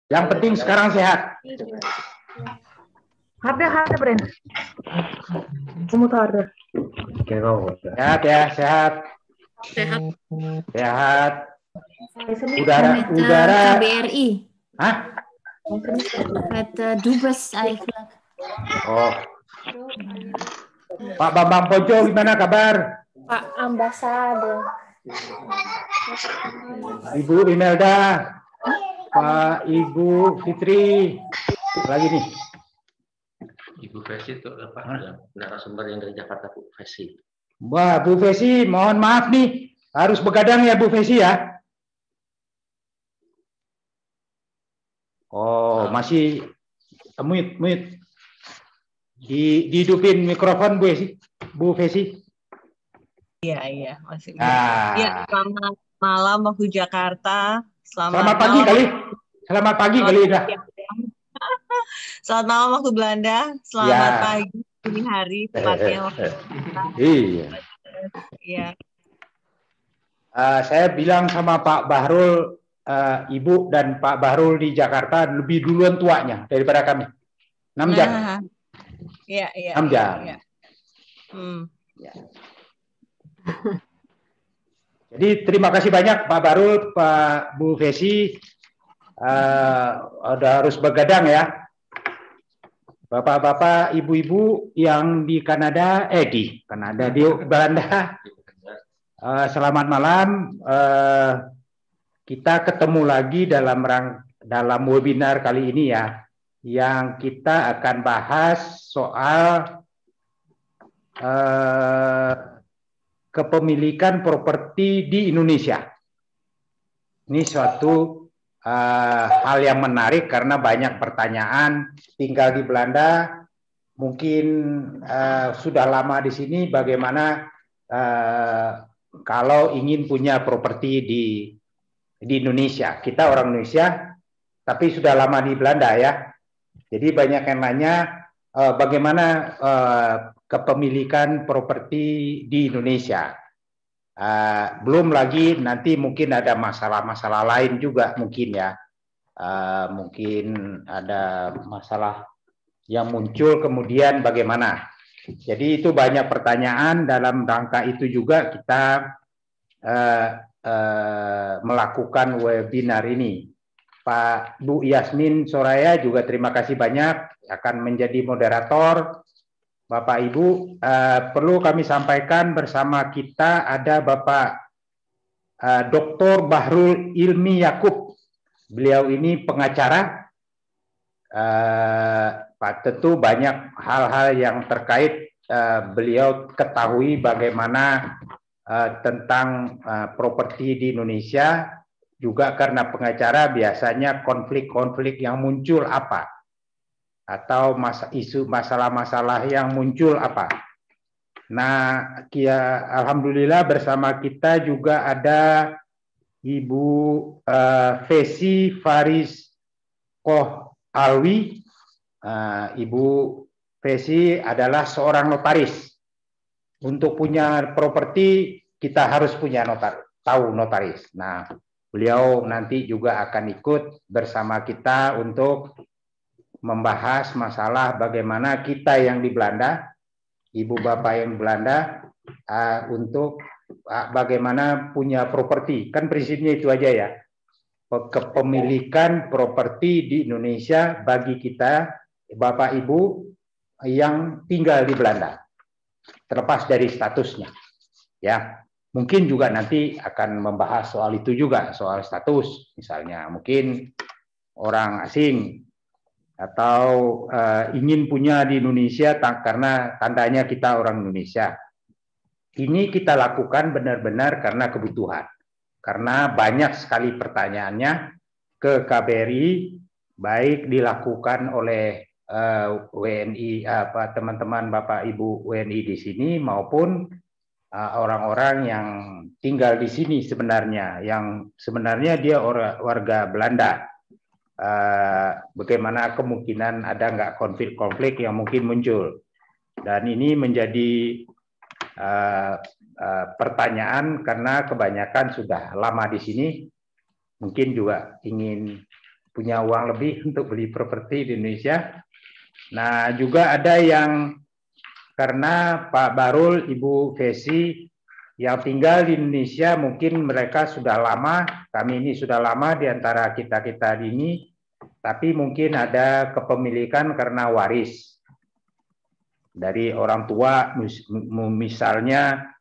Yang penting sekarang sehat. Harda, Bren. Kamu tahu Harda? Sehat ya, sehat. Sehat. Sehat. Udara. KBRI. Hah? Het Dubes eigenlijk. Oh. Pak Bambang Pojo gimana kabar? Pak Ambassador. Ibu Imelda, Pak Ibu Fitri, lagi nih. Ibu Fesi itu apa? Narasumber yang dari Jakarta, Bu Fesi. Wah, Bu Fesi, mohon maaf nih, harus begadang ya Bu Fesi ya. Oh, masih mute. Dihidupin mikrofon Bu Fesi. Iya, masih. Ya, selamat malam waktu Jakarta. Selamat pagi kali. Selamat pagi kali udah. Selamat malam waktu Belanda. Selamat pagi ini hari tepatnya waktu Iya. Iya. Saya bilang sama Pak Bahrul, Ibu dan Pak Bahrul di Jakarta lebih duluan tuanya daripada kami. 6 jam. Iya. 6 jam. Iya. Ya. Jadi terima kasih banyak Pak Bahrul, Pak Bu Fesi, udah harus begadang ya. Bapak-bapak, ibu-ibu yang di Kanada, di Belanda, selamat malam. Kita ketemu lagi dalam webinar kali ini ya, yang kita akan bahas soal kepemilikan properti di Indonesia. Ini suatu hal yang menarik karena banyak pertanyaan. Tinggal di Belanda, mungkin sudah lama di sini. Bagaimana kalau ingin punya properti di Indonesia? Kita orang Indonesia, tapi sudah lama di Belanda ya. Jadi banyak yang nanya bagaimana kepemilikan properti di Indonesia. Belum lagi nanti mungkin ada masalah-masalah lain juga mungkin ya. Mungkin ada masalah yang muncul kemudian bagaimana. Jadi itu banyak pertanyaan, dalam rangka itu juga kita melakukan webinar ini. Pak Bu Yasmin Soraya juga terima kasih banyak akan menjadi moderator. Bapak Ibu, perlu kami sampaikan bersama kita ada Bapak Dr. Bahrul Ilmi Yakub. Beliau ini pengacara. Pak, tentu banyak hal-hal yang terkait beliau ketahui bagaimana tentang properti di Indonesia. Juga karena pengacara biasanya konflik-konflik yang muncul apa? Atau isu masalah-masalah yang muncul apa. Nah, alhamdulillah bersama kita juga ada Ibu Fesi Faris Koh Alwi. Ibu Fesi adalah seorang notaris. Untuk punya properti kita harus punya notaris. Nah, beliau nanti juga akan ikut bersama kita untuk membahas masalah bagaimana kita yang di Belanda, ibu bapak yang Belanda, untuk bagaimana punya properti. Kan prinsipnya itu aja ya. Kepemilikan properti di Indonesia bagi kita, bapak ibu yang tinggal di Belanda. Terlepas dari statusnya. Ya. Mungkin juga nanti akan membahas soal itu juga, soal status. Misalnya mungkin orang asing atau ingin punya di Indonesia karena tandanya kita orang Indonesia. Ini kita lakukan benar-benar karena kebutuhan. Karena banyak sekali pertanyaannya ke KBRI, baik dilakukan oleh WNI, teman-teman Bapak Ibu WNI di sini maupun orang-orang yang tinggal di sini sebenarnya, yang sebenarnya dia warga Belanda. Bagaimana kemungkinan ada nggak konflik-konflik yang mungkin muncul. Dan ini menjadi pertanyaan karena kebanyakan sudah lama di sini, mungkin juga ingin punya uang lebih untuk beli properti di Indonesia. Nah, juga ada yang karena Pak Barul, Ibu Vesi yang tinggal di Indonesia, mungkin mereka sudah lama, kami ini sudah lama di antara kita-kita ini, tapi mungkin ada kepemilikan karena waris dari orang tua, misalnya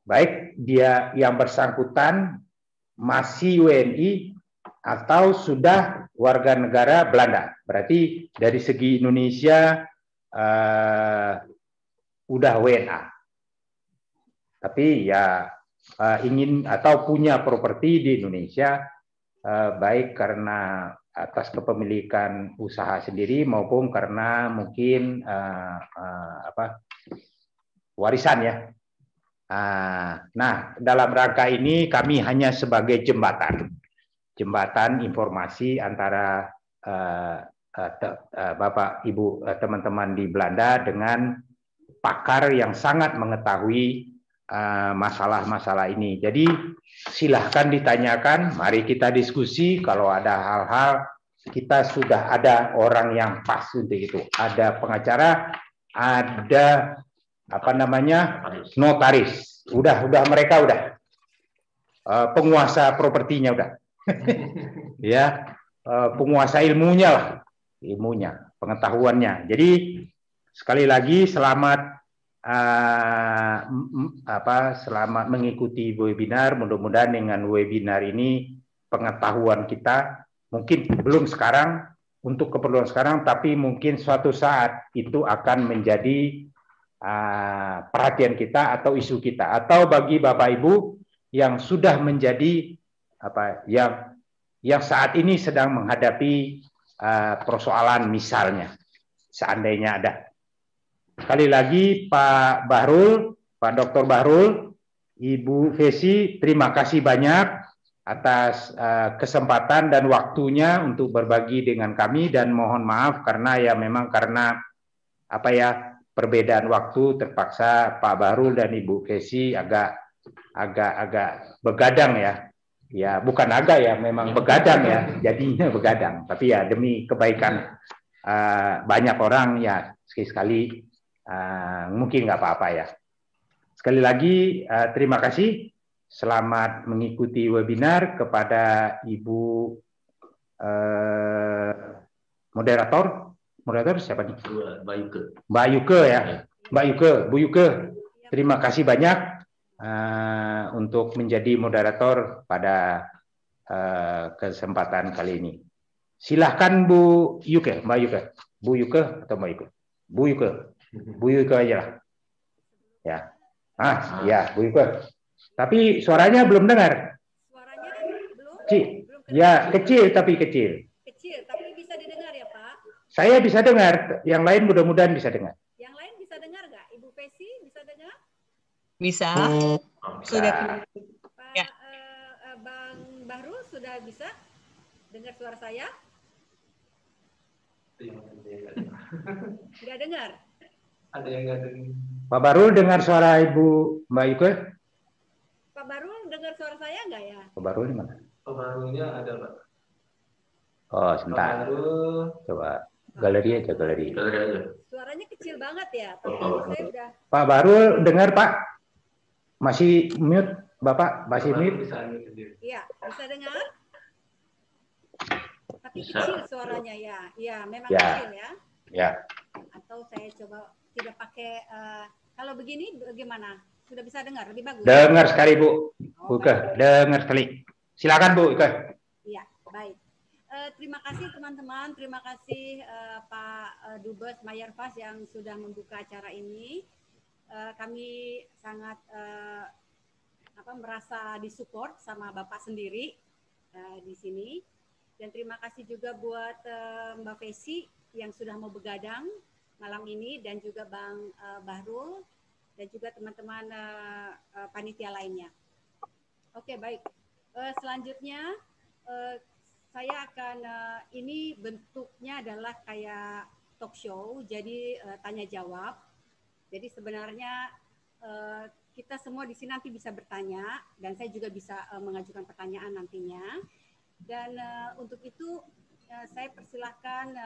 baik dia yang bersangkutan masih WNI atau sudah warga negara Belanda. Berarti dari segi Indonesia udah WNA. Tapi ya ingin atau punya properti di Indonesia, baik karena atas kepemilikan usaha sendiri maupun karena mungkin warisan ya. Nah, dalam rangka ini kami hanya sebagai jembatan informasi antara Bapak, Ibu, teman-teman di Belanda dengan pakar yang sangat mengetahui masalah-masalah ini. Jadi silahkan ditanyakan, mari kita diskusi. Kalau ada hal-hal, kita sudah ada orang yang pas untuk itu. Ada pengacara, ada notaris. Udah mereka udah penguasa propertinya udah. Ya, penguasa ilmunya lah, pengetahuannya. Jadi sekali lagi selamat selamat mengikuti webinar. Mudah-mudahan dengan webinar ini pengetahuan kita mungkin belum sekarang untuk keperluan sekarang, tapi mungkin suatu saat itu akan menjadi perhatian kita atau isu kita, atau bagi Bapak Ibu yang sudah menjadi yang saat ini sedang menghadapi persoalan, misalnya seandainya ada. Sekali lagi Pak Bahrul, Pak Dr. Bahrul, Ibu Vesi, terima kasih banyak atas kesempatan dan waktunya untuk berbagi dengan kami, dan mohon maaf karena ya memang karena perbedaan waktu terpaksa Pak Bahrul dan Ibu Vesi agak begadang ya. Ya bukan agak ya, memang begadang ya, jadinya begadang. Tapi ya demi kebaikan banyak orang ya sekali-sekali mungkin nggak apa-apa ya. Sekali lagi terima kasih. Selamat mengikuti webinar kepada Ibu moderator. Moderator siapa nih? Mbak Yuke ya. Mbak Yuke, Bu Yuke. Terima kasih banyak untuk menjadi moderator pada kesempatan kali ini. Silahkan Bu Yuke, Mbak Yuke. Bu Yuke atau Mbak Yuke? Bu Yuke. Bu Yuke aja lah. Ya. Ya, Bu Yuke. Tapi suaranya belum dengar. Suaranya belum? Ya, kecil tapi kecil. Kecil, tapi bisa didengar ya, Pak? Saya bisa dengar, yang lain mudah-mudahan bisa dengar. Yang lain bisa dengar nggak? Ibu Pesi bisa dengar? Bisa. Sudah. Pak Bang Bahrul sudah bisa dengar suara saya? Nggak dengar? Ada yang nggak dengar. Pak Bahrul dengar suara Ibu Mbak Yuke? Pak Bahrul dengar suara saya nggak ya? Pak Bahrul di mana? Pak Bahrulnya ada, Pak. Oh, sebentar. Coba galeri aja, galeri. Suaranya kecil banget ya, tapi saya udah. Pak Bahrul dengar, Pak? Masih mute, Bapak? Masih mute? Iya, bisa dengar? Tapi kecil suaranya ya. Iya, memang kecil ya. Ya. Atau saya coba tidak pakai kalau begini bagaimana? Sudah bisa dengar lebih bagus? Dengar sekali, Bu. Bu Ike, dengar sekali. Silakan, Bu Ike. Iya, baik. Terima kasih teman-teman, terima kasih Pak Dubes Mayarfas yang sudah membuka acara ini. Kami sangat merasa disupport sama Bapak sendiri di sini. Dan terima kasih juga buat Mbak Vesi yang sudah mau begadang malam ini, dan juga Bang Bahrul, dan juga teman-teman panitia lainnya. Oke, baik. Selanjutnya saya akan ini bentuknya adalah kayak talk show, jadi tanya jawab. Jadi sebenarnya kita semua di sini nanti bisa bertanya, dan saya juga bisa mengajukan pertanyaan nantinya. Dan untuk itu saya persilahkan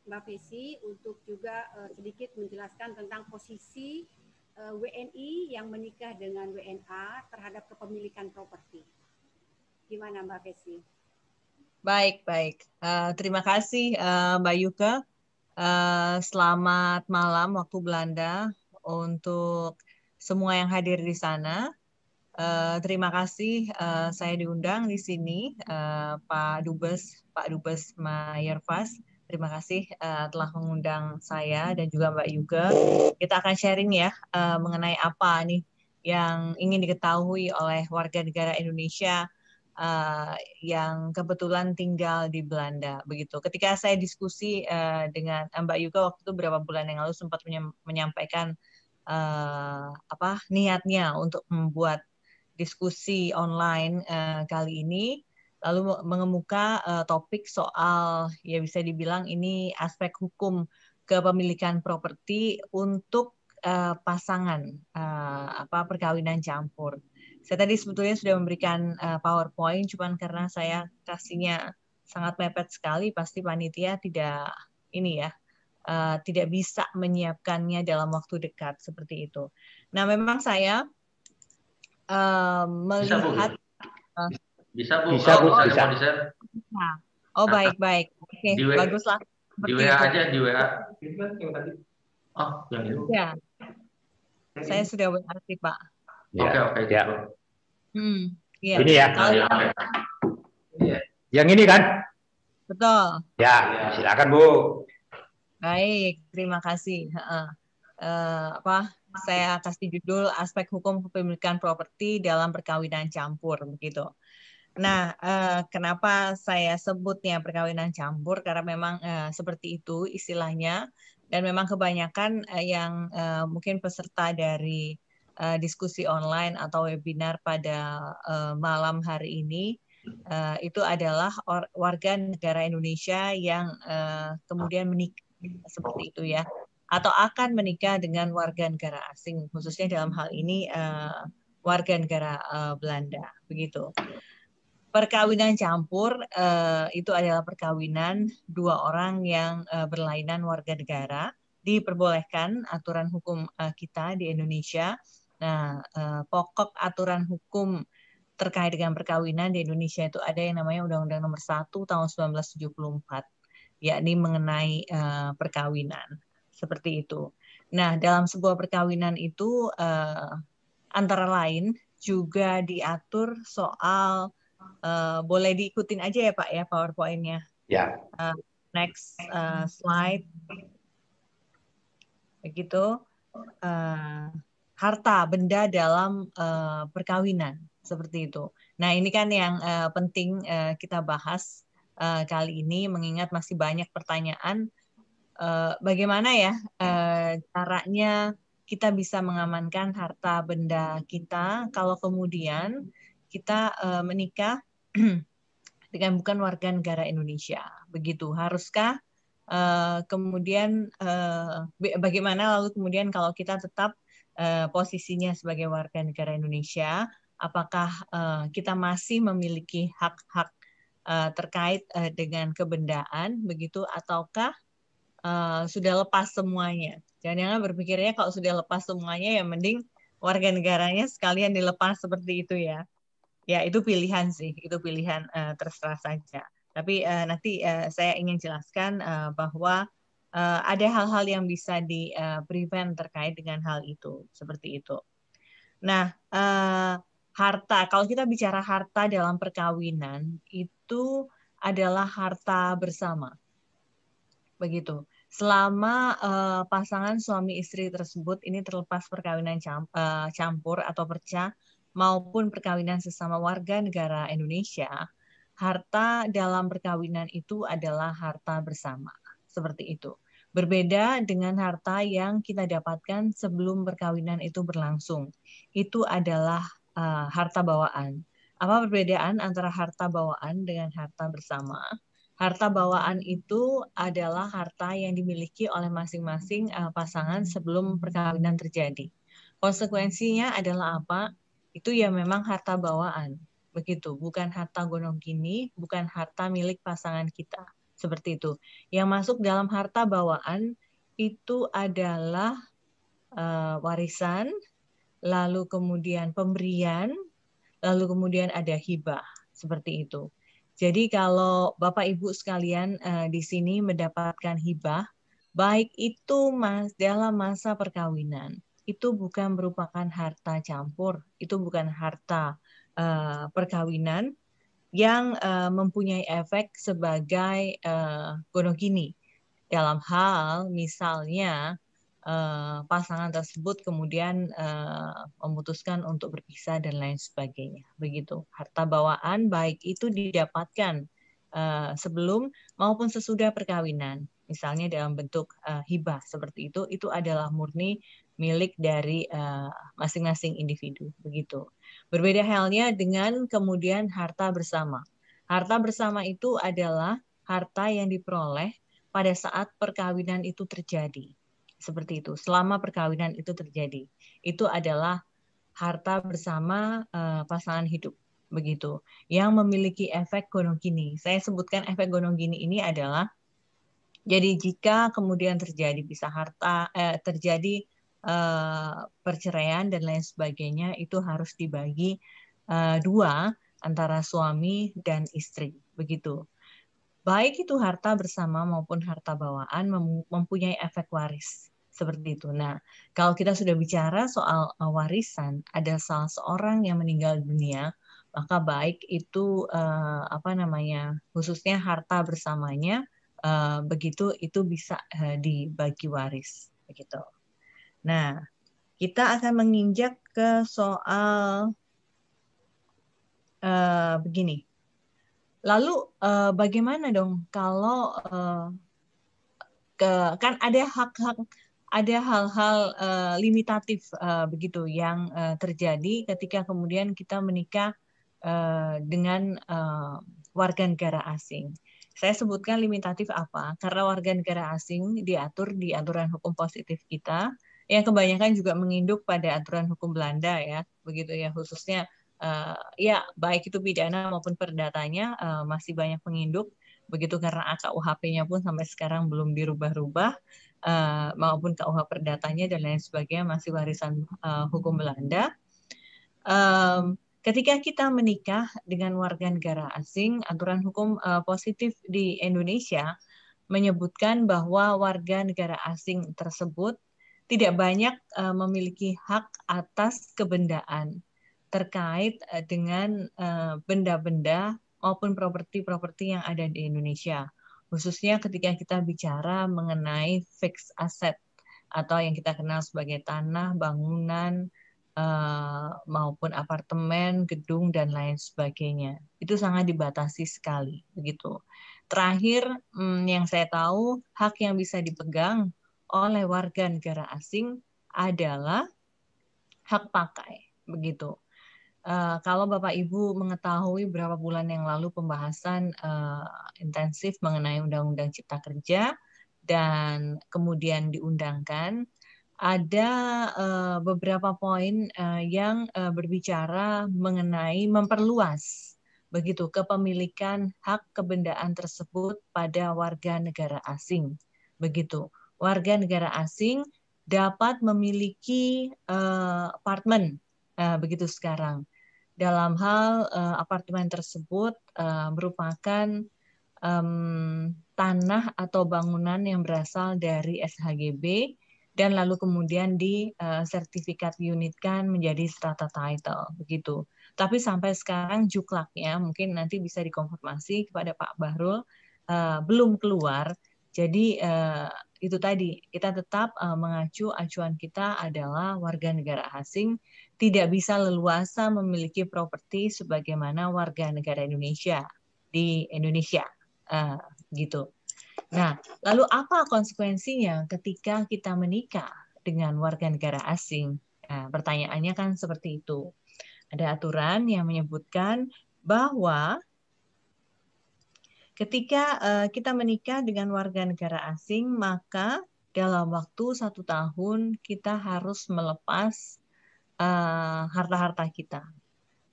Mbak Fesi untuk juga sedikit menjelaskan tentang posisi WNI yang menikah dengan WNA terhadap kepemilikan properti. Gimana Mbak Fesi? Baik. Terima kasih Mbak Yuka. Selamat malam waktu Belanda untuk semua yang hadir di sana. Terima kasih saya diundang di sini, Pak Dubes Mayerfas. Terima kasih telah mengundang saya dan juga Mbak Yuga. Kita akan sharing ya mengenai apa nih yang ingin diketahui oleh warga negara Indonesia yang kebetulan tinggal di Belanda. Begitu. Ketika saya diskusi dengan Mbak Yuga waktu itu beberapa bulan yang lalu sempat menyampaikan niatnya untuk membuat diskusi online kali ini, lalu mengemuka topik soal, ya bisa dibilang ini aspek hukum kepemilikan properti untuk pasangan perkawinan campur. Saya tadi sebetulnya sudah memberikan PowerPoint, cuman karena saya kasihnya sangat mepet sekali, pasti panitia tidak bisa menyiapkannya dalam waktu dekat seperti itu. Nah, memang saya melihat bisa Bu. Bisa. Oh, baik. Oke, baguslah. Di WA aja, di WA. Oh, yang itu. Ya. Saya sudah WA sih, Pak. Oke. Ya. Iya. Ini ya. Yang ini kan? Betul. Ya, silakan Bu. Baik, terima kasih. Saya kasih judul aspek hukum kepemilikan properti dalam perkawinan campur begitu. Nah, kenapa saya sebutnya perkawinan campur? Karena memang seperti itu istilahnya, dan memang kebanyakan yang mungkin peserta dari diskusi online atau webinar pada malam hari ini itu adalah warga negara Indonesia yang kemudian menikah seperti itu ya, atau akan menikah dengan warga negara asing, khususnya dalam hal ini warga negara Belanda, begitu. Perkawinan campur itu adalah perkawinan dua orang yang berlainan warga negara, diperbolehkan aturan hukum kita di Indonesia. Nah, pokok aturan hukum terkait dengan perkawinan di Indonesia itu ada yang namanya Undang-Undang Nomor 1 Tahun 1974, yakni mengenai perkawinan. Seperti itu. Nah, dalam sebuah perkawinan itu antara lain juga diatur soal boleh diikutin aja ya Pak ya PowerPoint-nya. Ya. Next slide. Begitu. Harta benda dalam perkawinan seperti itu. Nah, ini kan yang penting kita bahas kali ini, mengingat masih banyak pertanyaan. Bagaimana ya caranya kita bisa mengamankan harta benda kita kalau kemudian kita menikah dengan bukan warga negara Indonesia, begitu. Haruskah kemudian bagaimana lalu kemudian kalau kita tetap posisinya sebagai warga negara Indonesia, apakah kita masih memiliki hak-hak terkait dengan kebendaan, begitu, ataukah sudah lepas semuanya? Jangan-jangan berpikirnya kalau sudah lepas semuanya ya mending warga negaranya sekalian dilepas seperti itu ya. Ya itu pilihan sih, itu pilihan terserah saja. Tapi nanti saya ingin jelaskan bahwa ada hal-hal yang bisa di-prevent terkait dengan hal itu, seperti itu. Nah, harta, kalau kita bicara harta dalam perkawinan itu adalah harta bersama, begitu. Selama pasangan suami istri tersebut ini terlepas perkawinan campur atau percah maupun perkawinan sesama warga negara Indonesia, harta dalam perkawinan itu adalah harta bersama, seperti itu. Berbeda dengan harta yang kita dapatkan sebelum perkawinan itu berlangsung. Itu adalah harta bawaan. Apa perbedaan antara harta bawaan dengan harta bersama? Harta bawaan itu adalah harta yang dimiliki oleh masing-masing pasangan sebelum perkawinan terjadi. Konsekuensinya adalah apa? Itu ya memang harta bawaan. begitu, bukan harta gonogini, bukan harta milik pasangan kita, seperti itu. Yang masuk dalam harta bawaan itu adalah warisan, lalu kemudian pemberian, lalu kemudian ada hibah, seperti itu. Jadi kalau Bapak Ibu sekalian di sini mendapatkan hibah, baik itu dalam masa perkawinan, itu bukan merupakan harta campur, itu bukan harta perkawinan yang mempunyai efek sebagai gonogini. Dalam hal misalnya pasangan tersebut kemudian memutuskan untuk berpisah dan lain sebagainya. Begitu. Harta bawaan baik itu didapatkan sebelum maupun sesudah perkawinan. Misalnya dalam bentuk hibah seperti itu adalah murni milik dari masing-masing individu. Begitu. Berbeda halnya dengan kemudian harta bersama. Harta bersama itu adalah harta yang diperoleh pada saat perkawinan itu terjadi. Seperti itu. Selama perkawinan itu terjadi. Itu adalah harta bersama pasangan hidup. Begitu. Yang memiliki efek gonogini. Saya sebutkan efek gonogini ini adalah jadi jika kemudian terjadi pisah harta, terjadi perceraian dan lain sebagainya, itu harus dibagi dua antara suami dan istri, begitu. Baik itu harta bersama maupun harta bawaan mempunyai efek waris, seperti itu. Nah, kalau kita sudah bicara soal warisan, ada salah seorang yang meninggal dunia, maka baik itu khususnya harta bersamanya, begitu itu bisa dibagi waris, begitu. Nah, kita akan menginjak ke soal begini. Lalu bagaimana dong kalau kan ada ada hal-hal limitatif begitu yang terjadi ketika kemudian kita menikah dengan warga negara asing. Saya sebutkan limitatif apa? Karena warga negara asing diatur di aturan hukum positif kita, yang kebanyakan juga menginduk pada aturan hukum Belanda ya, begitu ya, khususnya ya baik itu pidana maupun perdatanya masih banyak menginduk, begitu karena KUHP-nya pun sampai sekarang belum dirubah-rubah, maupun KUH perdatanya dan lain sebagainya masih warisan hukum Belanda. Ketika kita menikah dengan warga negara asing, aturan hukum positif di Indonesia menyebutkan bahwa warga negara asing tersebut tidak banyak memiliki hak atas kebendaan terkait dengan benda-benda maupun properti-properti yang ada di Indonesia. Khususnya ketika kita bicara mengenai fixed asset atau yang kita kenal sebagai tanah, bangunan, maupun apartemen, gedung, dan lain sebagainya. Itu sangat dibatasi sekali, begitu. Terakhir, yang saya tahu, hak yang bisa dipegang oleh warga negara asing adalah hak pakai, begitu. Kalau Bapak Ibu mengetahui beberapa bulan yang lalu pembahasan intensif mengenai Undang-Undang Cipta Kerja dan kemudian diundangkan, ada beberapa poin yang berbicara mengenai memperluas begitu kepemilikan hak kebendaan tersebut pada warga negara asing. Begitu. Warga negara asing dapat memiliki apartemen begitu sekarang. Dalam hal apartemen tersebut merupakan tanah atau bangunan yang berasal dari SHGB dan lalu kemudian disertifikat unitkan menjadi strata title begitu. Tapi sampai sekarang juklaknya mungkin nanti bisa dikonfirmasi kepada Pak Bahrul belum keluar. Jadi itu tadi kita tetap mengacu acuan kita adalah warga negara asing tidak bisa leluasa memiliki properti sebagaimana warga negara Indonesia di Indonesia gitu. Nah, lalu apa konsekuensinya ketika kita menikah dengan warga negara asing? Nah, pertanyaannya kan seperti itu. Ada aturan yang menyebutkan bahwa ketika kita menikah dengan warga negara asing, maka dalam waktu 1 tahun kita harus melepas harta-harta kita.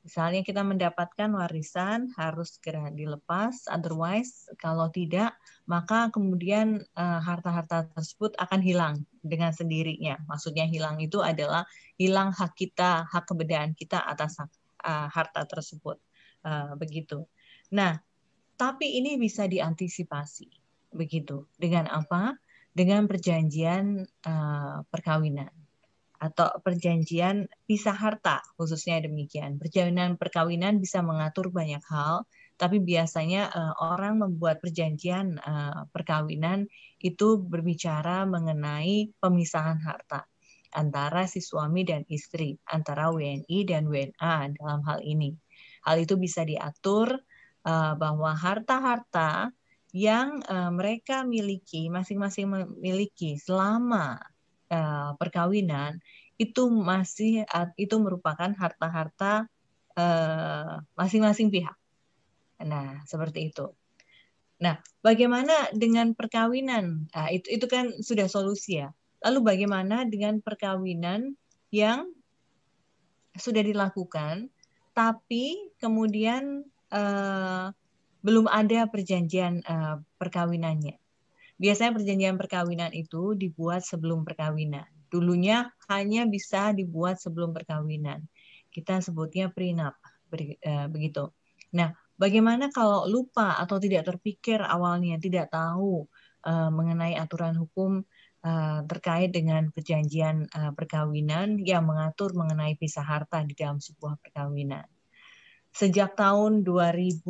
Misalnya kita mendapatkan warisan harus segera dilepas, otherwise kalau tidak maka kemudian harta-harta tersebut akan hilang dengan sendirinya. Maksudnya hilang itu adalah hilang hak kita, hak kebendaan kita atas harta tersebut. Begitu. Nah, tapi ini bisa diantisipasi. Begitu. Dengan apa? Dengan perjanjian perkawinan atau perjanjian pisah harta, khususnya demikian. Perjanjian perkawinan bisa mengatur banyak hal, tapi biasanya orang membuat perjanjian perkawinan itu berbicara mengenai pemisahan harta antara si suami dan istri, antara WNI dan WNA dalam hal ini. Hal itu bisa diatur bahwa harta-harta yang mereka miliki, masing-masing memiliki selama perkawinan itu merupakan harta-harta masing-masing pihak. Nah, seperti itu. Nah, bagaimana dengan perkawinan? Nah, itu kan sudah solusi ya. Lalu bagaimana dengan perkawinan yang sudah dilakukan, tapi kemudian belum ada perjanjian perkawinannya? Biasanya perjanjian perkawinan itu dibuat sebelum perkawinan. Dulunya hanya bisa dibuat sebelum perkawinan. Kita sebutnya prenup, begitu. Nah, bagaimana kalau lupa atau tidak terpikir awalnya, tidak tahu mengenai aturan hukum terkait dengan perjanjian perkawinan yang mengatur mengenai pisah harta di dalam sebuah perkawinan. Sejak tahun 2000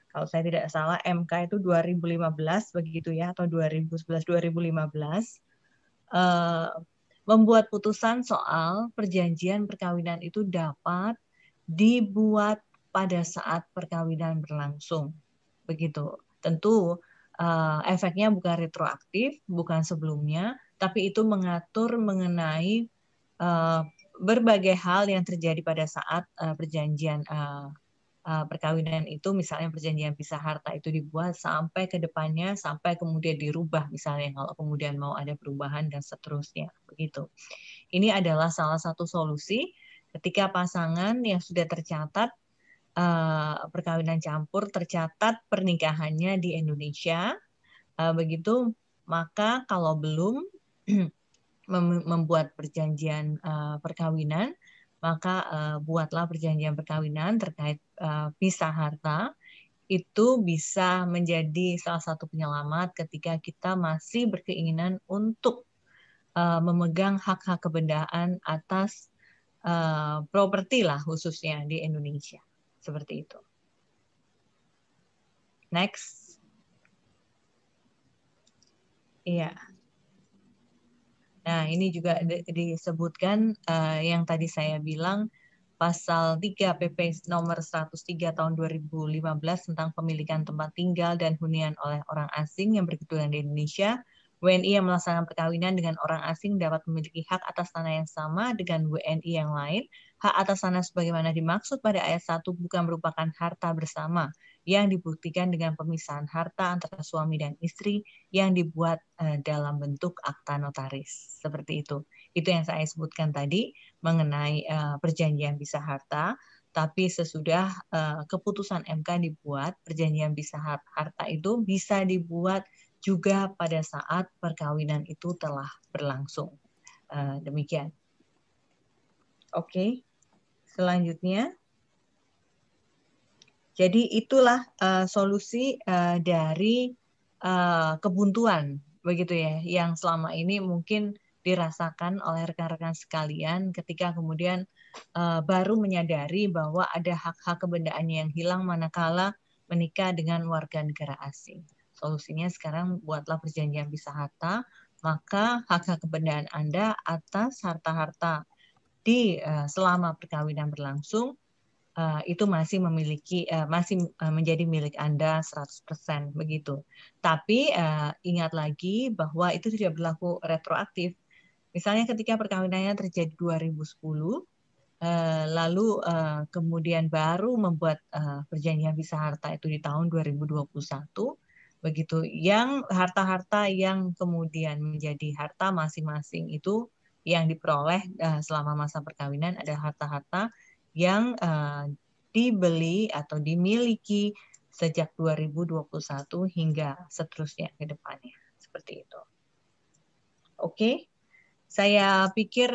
kalau saya tidak salah MK itu 2015 begitu ya, atau 2011-2015 membuat putusan soal perjanjian perkawinan itu dapat dibuat pada saat perkawinan berlangsung. Begitu. Tentu efeknya bukan retroaktif, bukan sebelumnya, tapi itu mengatur mengenai berbagai hal yang terjadi pada saat perjanjian perkawinan itu, misalnya perjanjian pisah harta itu dibuat sampai ke depannya, sampai kemudian dirubah misalnya kalau kemudian mau ada perubahan dan seterusnya. Begitu. Ini adalah salah satu solusi ketika pasangan yang sudah tercatat perkawinan campur, tercatat pernikahannya di Indonesia, begitu, maka kalau belum membuat perjanjian perkawinan, maka buatlah perjanjian perkawinan terkait pisah harta. Itu bisa menjadi salah satu penyelamat ketika kita masih berkeinginan untuk memegang hak-hak kebendaan atas properti lah khususnya di Indonesia. Seperti itu. Next. Iya. Nah, ini juga disebutkan yang tadi saya bilang, pasal 3 PP nomor 103 tahun 2015 tentang pemilikan tempat tinggal dan hunian oleh orang asing yang berkedudukan di Indonesia. WNI yang melaksanakan perkawinan dengan orang asing dapat memiliki hak atas tanah yang sama dengan WNI yang lain. Hak atas tanah sebagaimana dimaksud pada ayat 1 bukan merupakan harta bersama yang dibuktikan dengan pemisahan harta antara suami dan istri yang dibuat dalam bentuk akta notaris. Seperti itu. Itu yang saya sebutkan tadi mengenai perjanjian pisah harta. Tapi sesudah keputusan MK dibuat, perjanjian pisah harta itu bisa dibuat juga pada saat perkawinan itu telah berlangsung. Demikian. Oke, selanjutnya. Jadi itulah solusi dari kebuntuan, begitu ya, yang selama ini mungkin dirasakan oleh rekan-rekan sekalian ketika kemudian baru menyadari bahwa ada hak-hak kebendaannya yang hilang manakala menikah dengan warga negara asing. Solusinya sekarang buatlah perjanjian pisah harta, maka hak-hak kebendaan Anda atas harta-harta di selama perkawinan berlangsung itu masih memiliki masih menjadi milik Anda 100% begitu. Tapi ingat lagi bahwa itu tidak berlaku retroaktif. Misalnya ketika perkawinannya terjadi 2010 lalu kemudian baru membuat perjanjian pisah harta itu di tahun 2021 begitu, yang harta-harta yang kemudian menjadi harta masing-masing itu yang diperoleh selama masa perkawinan adalah harta-harta yang dibeli atau dimiliki sejak 2021 hingga seterusnya ke depannya. Seperti itu. Oke, saya pikir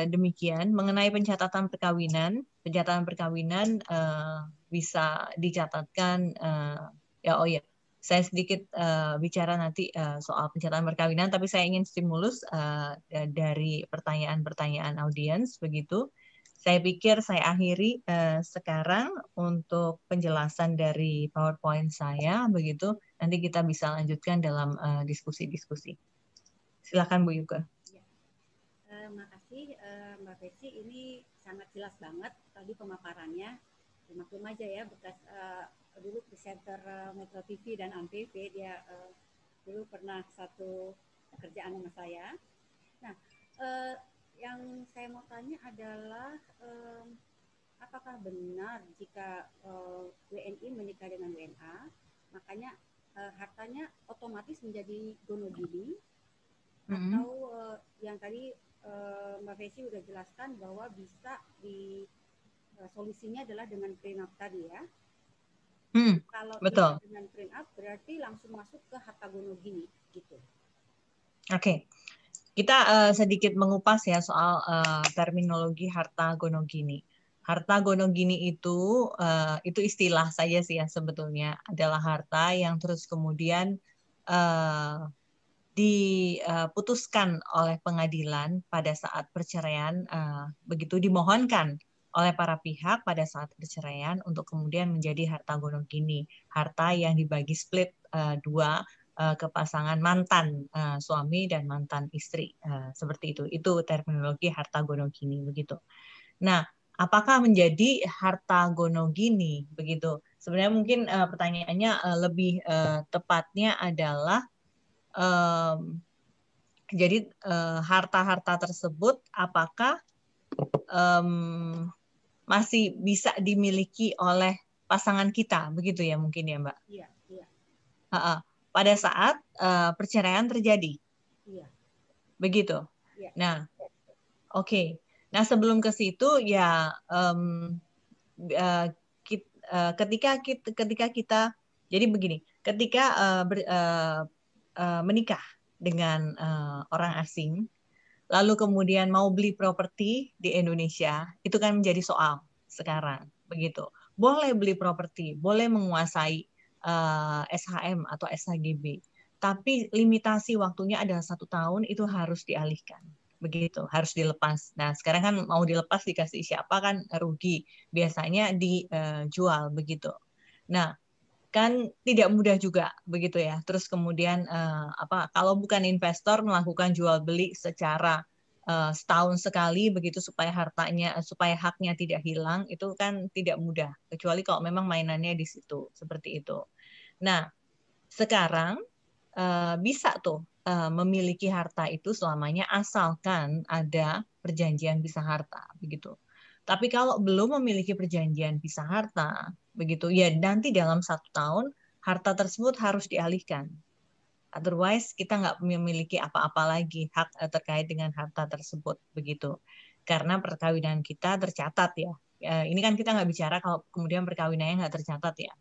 demikian mengenai pencatatan perkawinan. Pencatatan perkawinan bisa dicatatkan, saya sedikit bicara nanti soal pencatatan perkawinan, tapi saya ingin stimulus dari pertanyaan-pertanyaan audiens, begitu. Saya pikir saya akhiri sekarang untuk penjelasan dari PowerPoint saya, begitu. Nanti kita bisa lanjutkan dalam diskusi-diskusi. Silakan Bu Yuka. Makasih Mbak Peci, ini sangat jelas banget tadi pemaparannya. Maklum aja ya, bekas dulu presenter Metro TV dan Antv, dia dulu pernah satu pekerjaan sama saya. Nah, yang saya mau tanya adalah apakah benar jika WNI menikah dengan WNA, makanya hartanya otomatis menjadi gonogini, atau yang tadi Mbak Fesi sudah jelaskan bahwa bisa solusinya adalah dengan prenup tadi ya. Kalau betul. Dengan prenup berarti langsung masuk ke harta gonogini gitu. Oke. Kita sedikit mengupas ya soal terminologi harta gonogini. Harta gonogini itu istilah saja sih ya, sebetulnya adalah harta yang terus kemudian diputuskan oleh pengadilan pada saat perceraian, begitu dimohonkan oleh para pihak pada saat perceraian untuk kemudian menjadi harta gonogini, harta yang dibagi split dua ke pasangan mantan suami dan mantan istri, seperti itu terminologi harta gonogini, begitu. Nah, apakah menjadi harta gonogini, begitu? Sebenarnya mungkin pertanyaannya lebih tepatnya adalah jadi harta-harta tersebut apakah masih bisa dimiliki oleh pasangan kita, begitu ya mungkin ya Mbak? Iya. Pada saat perceraian terjadi. Iya. Begitu. Iya. Nah, oke. Nah, sebelum ke situ ya ketika kita jadi begini, ketika menikah dengan orang asing, lalu kemudian mau beli properti di Indonesia, itu kan menjadi soal sekarang, begitu. Boleh beli properti, boleh menguasai SHM atau SHGB, tapi limitasi waktunya adalah 1 tahun, itu harus dialihkan, begitu, harus dilepas. Nah, sekarang kan mau dilepas dikasih siapa kan rugi, biasanya dijual, begitu. Nah, kan tidak mudah juga, begitu ya. Terus kemudian kalau bukan investor melakukan jual beli secara setahun sekali, begitu, supaya haknya tidak hilang, itu kan tidak mudah, kecuali kalau memang mainannya di situ, seperti itu. Nah, sekarang bisa tuh memiliki harta itu selamanya asalkan ada perjanjian pisah harta, begitu. Tapi kalau belum memiliki perjanjian pisah harta, begitu ya, nanti dalam 1 tahun harta tersebut harus dialihkan. Otherwise kita nggak memiliki apa-apa lagi hak terkait dengan harta tersebut, begitu. Karena perkawinan kita tercatat ya. Ini kan kita nggak bicara kalau kemudian perkawinannya nggak tercatat ya.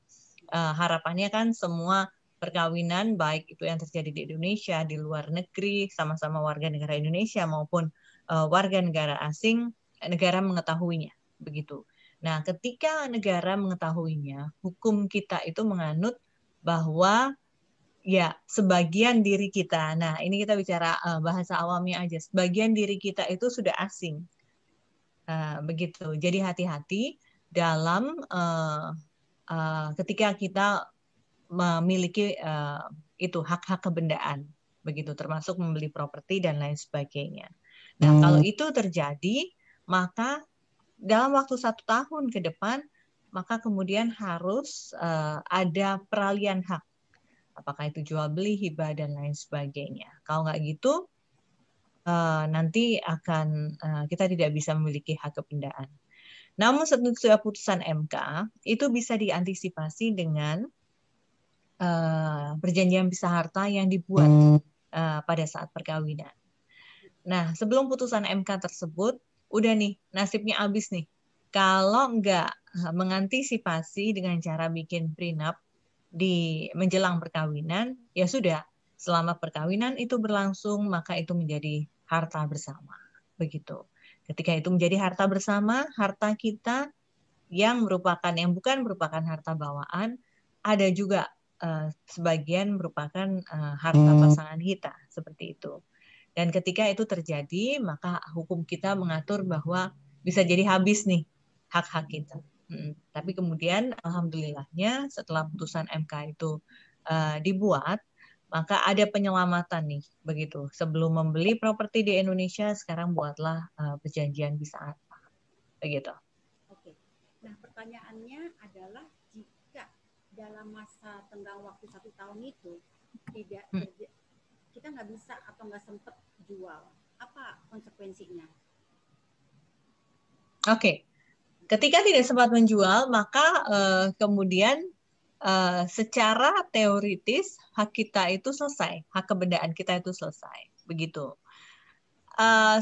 Harapannya kan semua perkawinan baik itu yang terjadi di Indonesia, di luar negeri, sama-sama warga negara Indonesia maupun warga negara asing, negara mengetahuinya, begitu. Nah, ketika negara mengetahuinya, hukum kita itu menganut bahwa ya sebagian diri kita, nah ini kita bicara bahasa awamnya aja, sebagian diri kita itu sudah asing, begitu. Jadi hati-hati dalam ketika kita memiliki itu hak-hak kebendaan, begitu, termasuk membeli properti dan lain sebagainya. Nah, kalau itu terjadi, maka dalam waktu 1 tahun ke depan, maka kemudian harus ada peralihan hak. Apakah itu jual beli, hibah, dan lain sebagainya. Kalau nggak gitu, nanti akan kita tidak bisa memiliki hak kebendaan. Namun setelah putusan MK, itu bisa diantisipasi dengan perjanjian pisah harta yang dibuat pada saat perkawinan. Nah, sebelum putusan MK tersebut, udah nih, nasibnya habis nih. Kalau nggak mengantisipasi dengan cara bikin prenup di menjelang perkawinan, ya sudah, selama perkawinan itu berlangsung, maka itu menjadi harta bersama. Begitu. Ketika itu menjadi harta bersama, harta kita yang bukan merupakan harta bawaan, ada juga sebagian merupakan harta pasangan kita, seperti itu. Dan ketika itu terjadi, maka hukum kita mengatur bahwa bisa jadi habis nih hak-hak kita. Tapi kemudian alhamdulillahnya setelah putusan MK itu dibuat, maka ada penyelamatan nih, begitu. Sebelum membeli properti di Indonesia, sekarang buatlah perjanjian bisa harta, begitu. Oke. Nah, pertanyaannya adalah jika dalam masa tenggang waktu 1 tahun itu tidak kita nggak bisa atau nggak sempat jual, apa konsekuensinya? Oke. Ketika tidak sempat menjual, maka kemudian secara teoritis hak kita itu selesai, hak kebendaan kita itu selesai, begitu.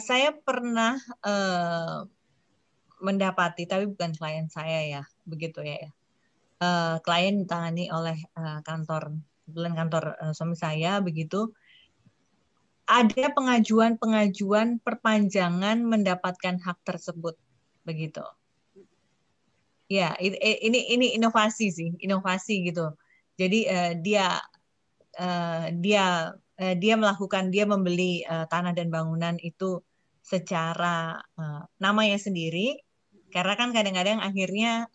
Saya pernah mendapati, tapi bukan klien saya ya, begitu ya. Klien ditangani oleh kantor suami saya, begitu. Ada pengajuan perpanjangan mendapatkan hak tersebut, begitu. Ya, ini inovasi sih, inovasi gitu. Jadi dia membeli tanah dan bangunan itu secara namanya sendiri, karena kan kadang-kadang akhirnya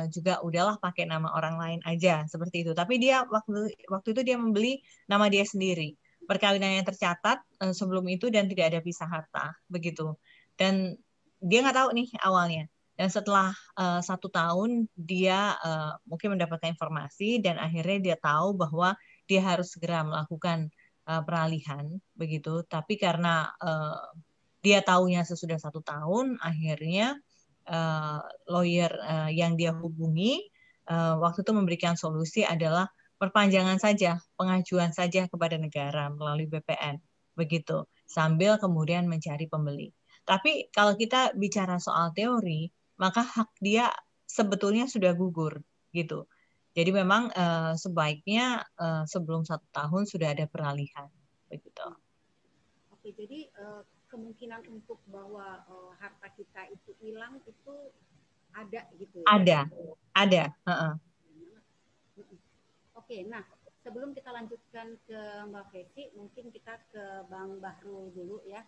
juga udahlah pakai nama orang lain aja seperti itu. Tapi dia waktu itu dia membeli nama dia sendiri, perkawinannya tercatat sebelum itu dan tidak ada pisah harta, begitu. Dan dia nggak tahu nih awalnya. Dan setelah 1 tahun dia mungkin mendapatkan informasi dan akhirnya dia tahu bahwa dia harus segera melakukan peralihan, begitu. Tapi karena dia tahunya sesudah 1 tahun, akhirnya lawyer yang dia hubungi waktu itu memberikan solusi adalah perpanjangan saja, pengajuan saja kepada negara melalui BPN, begitu. Sambil kemudian mencari pembeli. Tapi kalau kita bicara soal teori, maka hak dia sebetulnya sudah gugur, gitu. Jadi memang sebaiknya sebelum 1 tahun sudah ada peralihan, begitu. Oke, jadi kemungkinan untuk bahwa harta kita itu hilang itu ada, gitu ya? Ada. Oke, nah sebelum kita lanjutkan ke Mbak Fesi, mungkin kita ke Bang Bahrul dulu ya.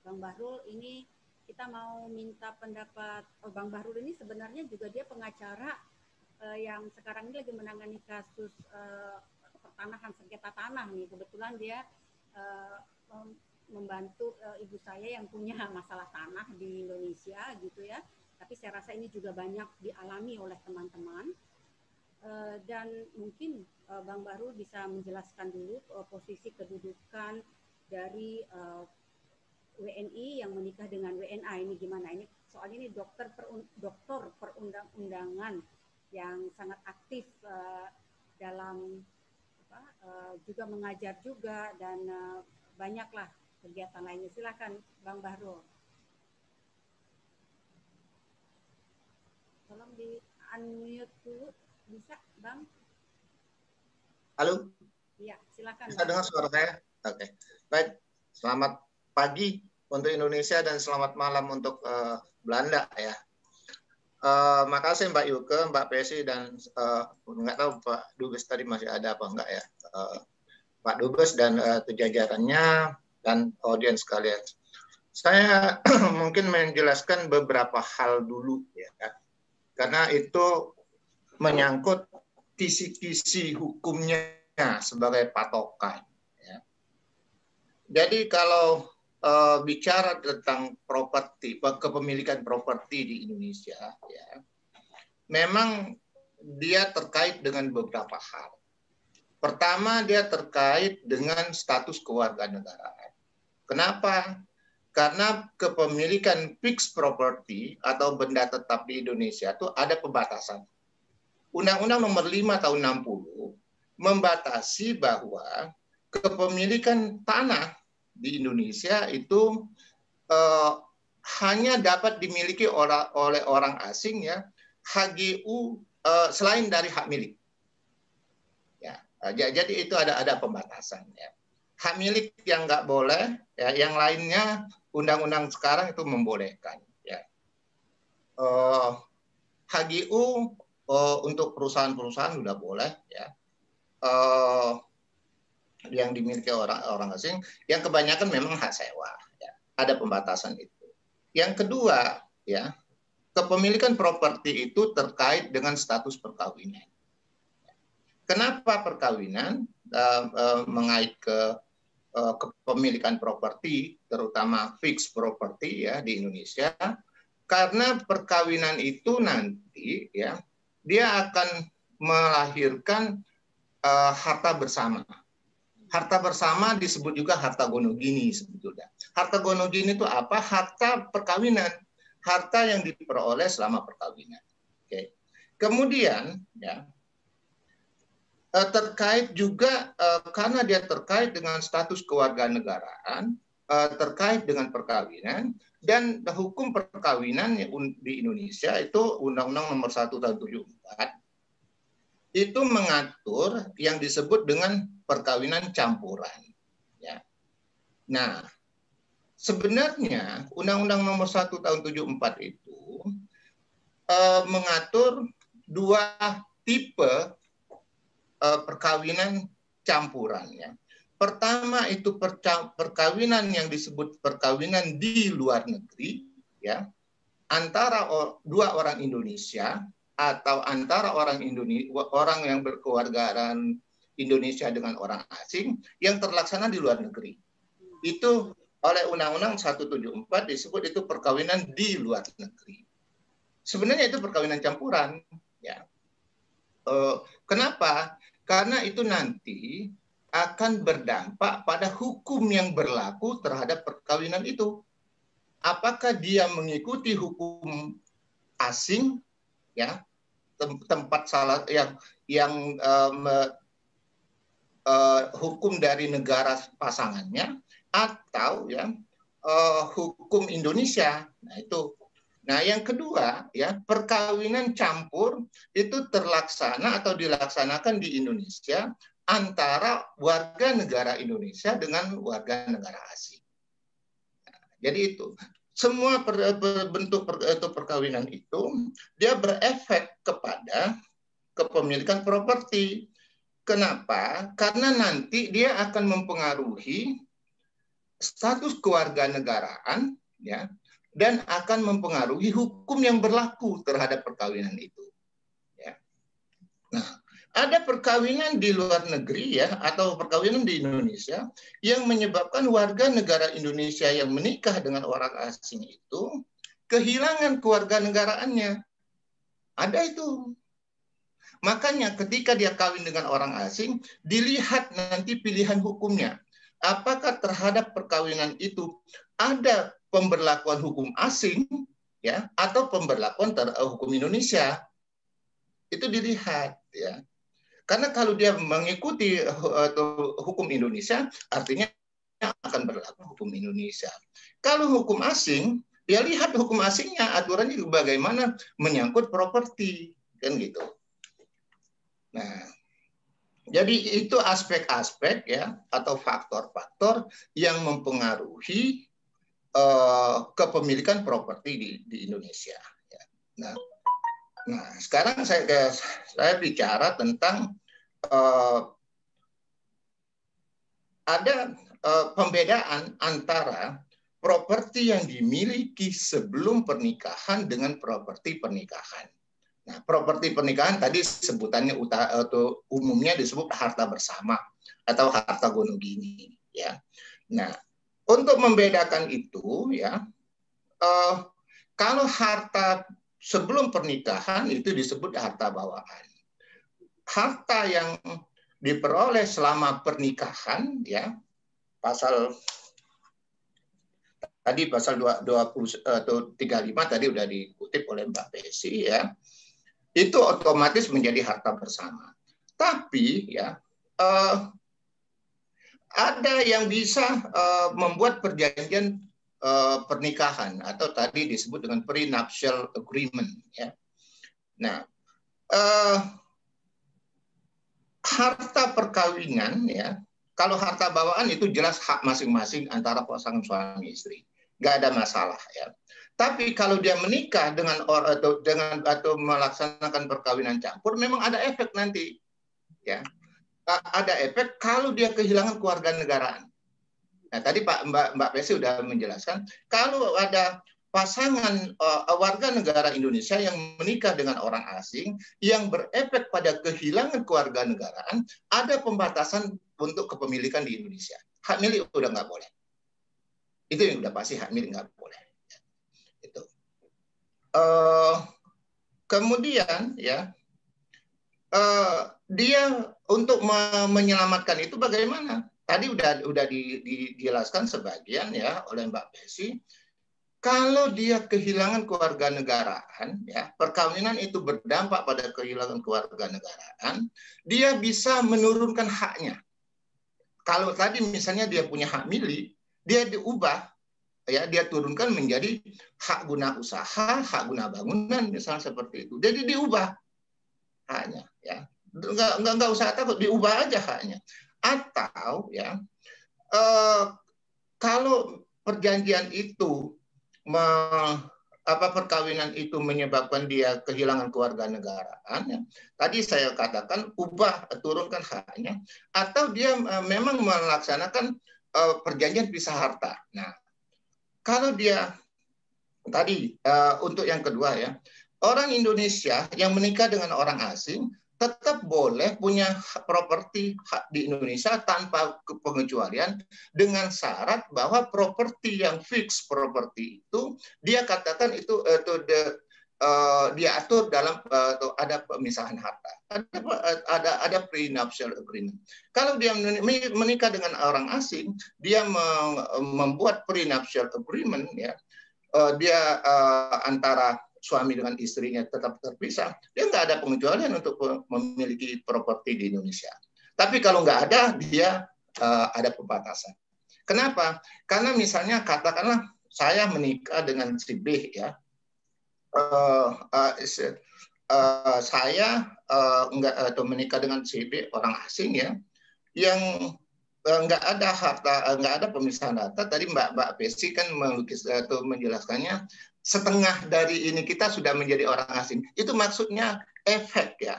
Bang Bahrul ini kita mau minta pendapat Bang Bahrul ini sebenarnya juga dia pengacara yang sekarang ini lagi menangani kasus pertanahan, sengketa tanah nih. Kebetulan dia membantu ibu saya yang punya masalah tanah di Indonesia gitu ya. Tapi saya rasa ini juga banyak dialami oleh teman-teman. Dan mungkin Bang Bahrul bisa menjelaskan dulu posisi kedudukan dari WNI yang menikah dengan WNA ini gimana? Ini soalnya ini dokter perundang-undangan yang sangat aktif dalam juga mengajar juga dan banyaklah kegiatan lainnya. Silakan Bang Bahrul. Tolong di unmute dulu, bisa Bang? Halo? Iya, silakan. Bisa dengar suara saya? Oke. Baik, selamat pagi untuk Indonesia dan selamat malam untuk Belanda ya. Makasih Mbak Yuke, Mbak Pesi dan nggak tahu Pak Dubes tadi masih ada apa enggak ya. Pak Dubes dan jajarannya dan audiens sekalian. Saya mungkin menjelaskan beberapa hal dulu ya. Karena itu menyangkut kisi-kisi hukumnya sebagai patokan. Ya. Jadi kalau bicara tentang properti, kepemilikan properti di Indonesia, ya, memang dia terkait dengan beberapa hal. Pertama, dia terkait dengan status kewarganegaraan. Kenapa? Karena kepemilikan fixed property atau benda tetap di Indonesia itu ada pembatasan. Undang-Undang Nomor 5 Tahun 60 membatasi bahwa kepemilikan tanah di Indonesia itu hanya dapat dimiliki oleh orang asing ya, HGU selain dari hak milik. Ya, jadi itu ada pembatasan ya. Hak milik yang nggak boleh, ya, yang lainnya undang-undang sekarang itu membolehkan. Ya. HGU untuk perusahaan-perusahaan sudah boleh, ya. Yang dimiliki orang asing, yang kebanyakan memang hak sewa. Ya. Ada pembatasan itu. Yang kedua, ya, kepemilikan properti itu terkait dengan status perkawinan. Kenapa perkawinan mengait ke kepemilikan properti, terutama fixed property ya di Indonesia? Karena perkawinan itu nanti ya dia akan melahirkan harta bersama. Harta bersama disebut juga harta gonogini sebetulnya. Harta gonogini itu apa? Harta perkawinan, harta yang diperoleh selama perkawinan. Oke. Kemudian ya terkait juga karena dia terkait dengan status kewarganegaraan, terkait dengan perkawinan dan hukum perkawinan di Indonesia itu Undang-Undang Nomor 1 Tahun 74 itu mengatur yang disebut dengan perkawinan campuran. Ya. Nah, sebenarnya Undang-Undang Nomor 1 Tahun 74 itu mengatur dua tipe perkawinan campurannya. Pertama itu perkawinan yang disebut perkawinan di luar negeri, ya, antara dua orang Indonesia atau antara orang yang berkewargaan Indonesia dengan orang asing yang terlaksana di luar negeri. Itu oleh Undang-Undang 174 disebut itu perkawinan di luar negeri. Sebenarnya itu perkawinan campuran, ya. Kenapa? Karena itu nanti akan berdampak pada hukum yang berlaku terhadap perkawinan itu. Apakah dia mengikuti hukum asing, ya, tempat salah yang hukum dari negara pasangannya, atau ya hukum Indonesia. Nah itu. Nah yang kedua ya, perkawinan campur itu terlaksana atau dilaksanakan di Indonesia antara warga negara Indonesia dengan warga negara asing. Jadi itu semua bentuk perkawinan itu dia berefek kepada kepemilikan properti. Kenapa? Karena nanti dia akan mempengaruhi status kewarganegaraan, ya, dan akan mempengaruhi hukum yang berlaku terhadap perkawinan itu. Ya. Nah, ada perkawinan di luar negeri ya atau perkawinan di Indonesia yang menyebabkan warga negara Indonesia yang menikah dengan orang asing itu kehilangan kewarganegaraannya. Ada itu. Makanya ketika dia kawin dengan orang asing, dilihat nanti pilihan hukumnya. Apakah terhadap perkawinan itu ada pemberlakuan hukum asing ya atau pemberlakuan hukum Indonesia? Itu dilihat ya. Karena kalau dia mengikuti hukum Indonesia, artinya akan berlaku hukum Indonesia. Kalau hukum asing, dia lihat hukum asingnya, aturannya bagaimana menyangkut properti, kan gitu. Nah, jadi itu aspek-aspek ya atau faktor-faktor yang mempengaruhi kepemilikan properti di Indonesia. Ya. Nah, sekarang saya bicara tentang ada pembedaan antara properti yang dimiliki sebelum pernikahan dengan properti pernikahan. Nah, properti pernikahan tadi sebutannya atau umumnya disebut harta bersama atau harta gonogini, ya. Nah, untuk membedakan itu, ya, kalau harta sebelum pernikahan itu disebut harta bawaan. Harta yang diperoleh selama pernikahan, ya, pasal 20 atau 35 tadi sudah dikutip oleh Mbak Pesi, ya. Itu otomatis menjadi harta bersama. Tapi ya ada yang bisa membuat perjanjian pernikahan atau tadi disebut dengan prenuptial agreement. Ya. Nah, harta perkawinan, ya, kalau harta bawaan itu jelas hak masing-masing antara pasangan suami istri, nggak ada masalah. Ya. Tapi kalau dia menikah dengan atau melaksanakan perkawinan campur, memang ada efek nanti. Ya. Ada efek kalau dia kehilangan kewarganegaraan. Nah, tadi Mbak Pesi sudah menjelaskan, kalau ada pasangan warga negara Indonesia yang menikah dengan orang asing yang berefek pada kehilangan kewarganegaraan, ada pembatasan untuk kepemilikan di Indonesia. Hak milik udah nggak boleh. Itu yang udah pasti, hak milik nggak boleh. Itu. Kemudian ya, dia untuk menyelamatkan itu bagaimana? Tadi udah dijelaskan sebagian ya oleh Mbak Pesi. Kalau dia kehilangan kewarganegaraan, ya, perkawinan itu berdampak pada kehilangan kewarganegaraan, dia bisa menurunkan haknya. Kalau tadi misalnya dia punya hak milik, dia diubah, ya, dia turunkan menjadi hak guna usaha, hak guna bangunan, misalnya seperti itu. Jadi diubah haknya, ya, nggak usah takut, diubah aja haknya. Atau ya, kalau perjanjian itu perkawinan itu menyebabkan dia kehilangan kewarganegaraan, ya, tadi saya katakan ubah, turunkan haknya, atau dia memang melaksanakan perjanjian pisah harta. Nah, kalau dia tadi untuk yang kedua ya, orang Indonesia yang menikah dengan orang asing tetap boleh punya properti di Indonesia tanpa pengecualian, dengan syarat bahwa properti yang fix properti itu dia katakan itu dia atur dalam ada pemisahan harta, ada prenuptial agreement. Kalau dia menikah dengan orang asing, dia membuat prenuptial agreement, ya, dia antara suami dengan istrinya tetap terpisah, dia nggak ada pengecualian untuk memiliki properti di Indonesia. Tapi kalau nggak ada, dia ada pembatasan. Kenapa? Karena misalnya katakanlah saya menikah dengan si B, ya, saya nggak atau menikah dengan si B orang asing, ya, yang nggak ada harta, nggak ada pemisahan harta. Tadi Mbak Pesi kan melukis atau menjelaskannya, setengah dari ini kita sudah menjadi orang asing. Itu maksudnya efek, ya.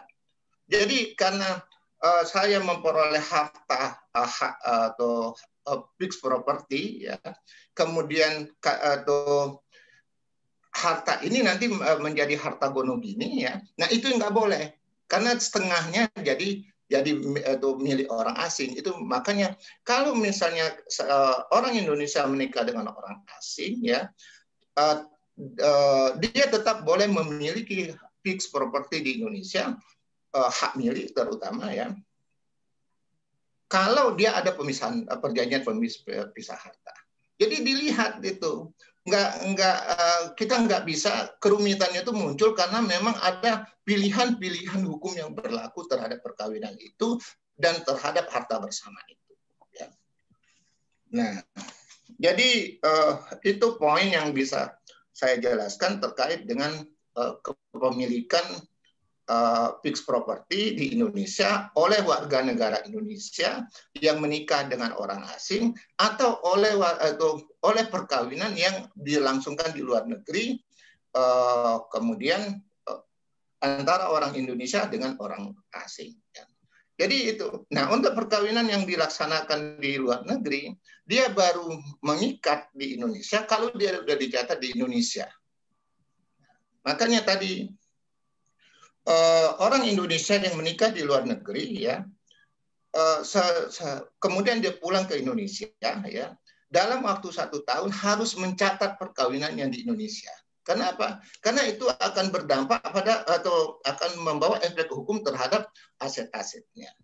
Jadi karena saya memperoleh harta atau fixed property, ya, kemudian atau harta ini nanti menjadi harta gono gini, ya. Nah, itu nggak boleh karena setengahnya jadi milik orang asing. Itu makanya kalau misalnya orang Indonesia menikah dengan orang asing, ya, dia tetap boleh memiliki fixed property di Indonesia, hak milik terutama, ya, kalau dia ada pemisahan perjanjian pisah harta. Jadi dilihat itu, kita nggak bisa, kerumitannya itu muncul karena memang ada pilihan-pilihan hukum yang berlaku terhadap perkawinan itu dan terhadap harta bersama itu, ya. Nah, jadi itu poin yang bisa saya jelaskan terkait dengan kepemilikan fixed property di Indonesia oleh warga negara Indonesia yang menikah dengan orang asing atau oleh perkawinan yang dilangsungkan di luar negeri, kemudian antara orang Indonesia dengan orang asing. Jadi itu. Nah, untuk perkawinan yang dilaksanakan di luar negeri, dia baru mengikat di Indonesia kalau dia sudah dicatat di Indonesia. Makanya tadi orang Indonesia yang menikah di luar negeri, ya, kemudian dia pulang ke Indonesia, ya, dalam waktu 1 tahun harus mencatat perkawinannya di Indonesia. Kenapa? Karena itu akan berdampak pada atau akan membawa efek hukum terhadap aset-asetnya.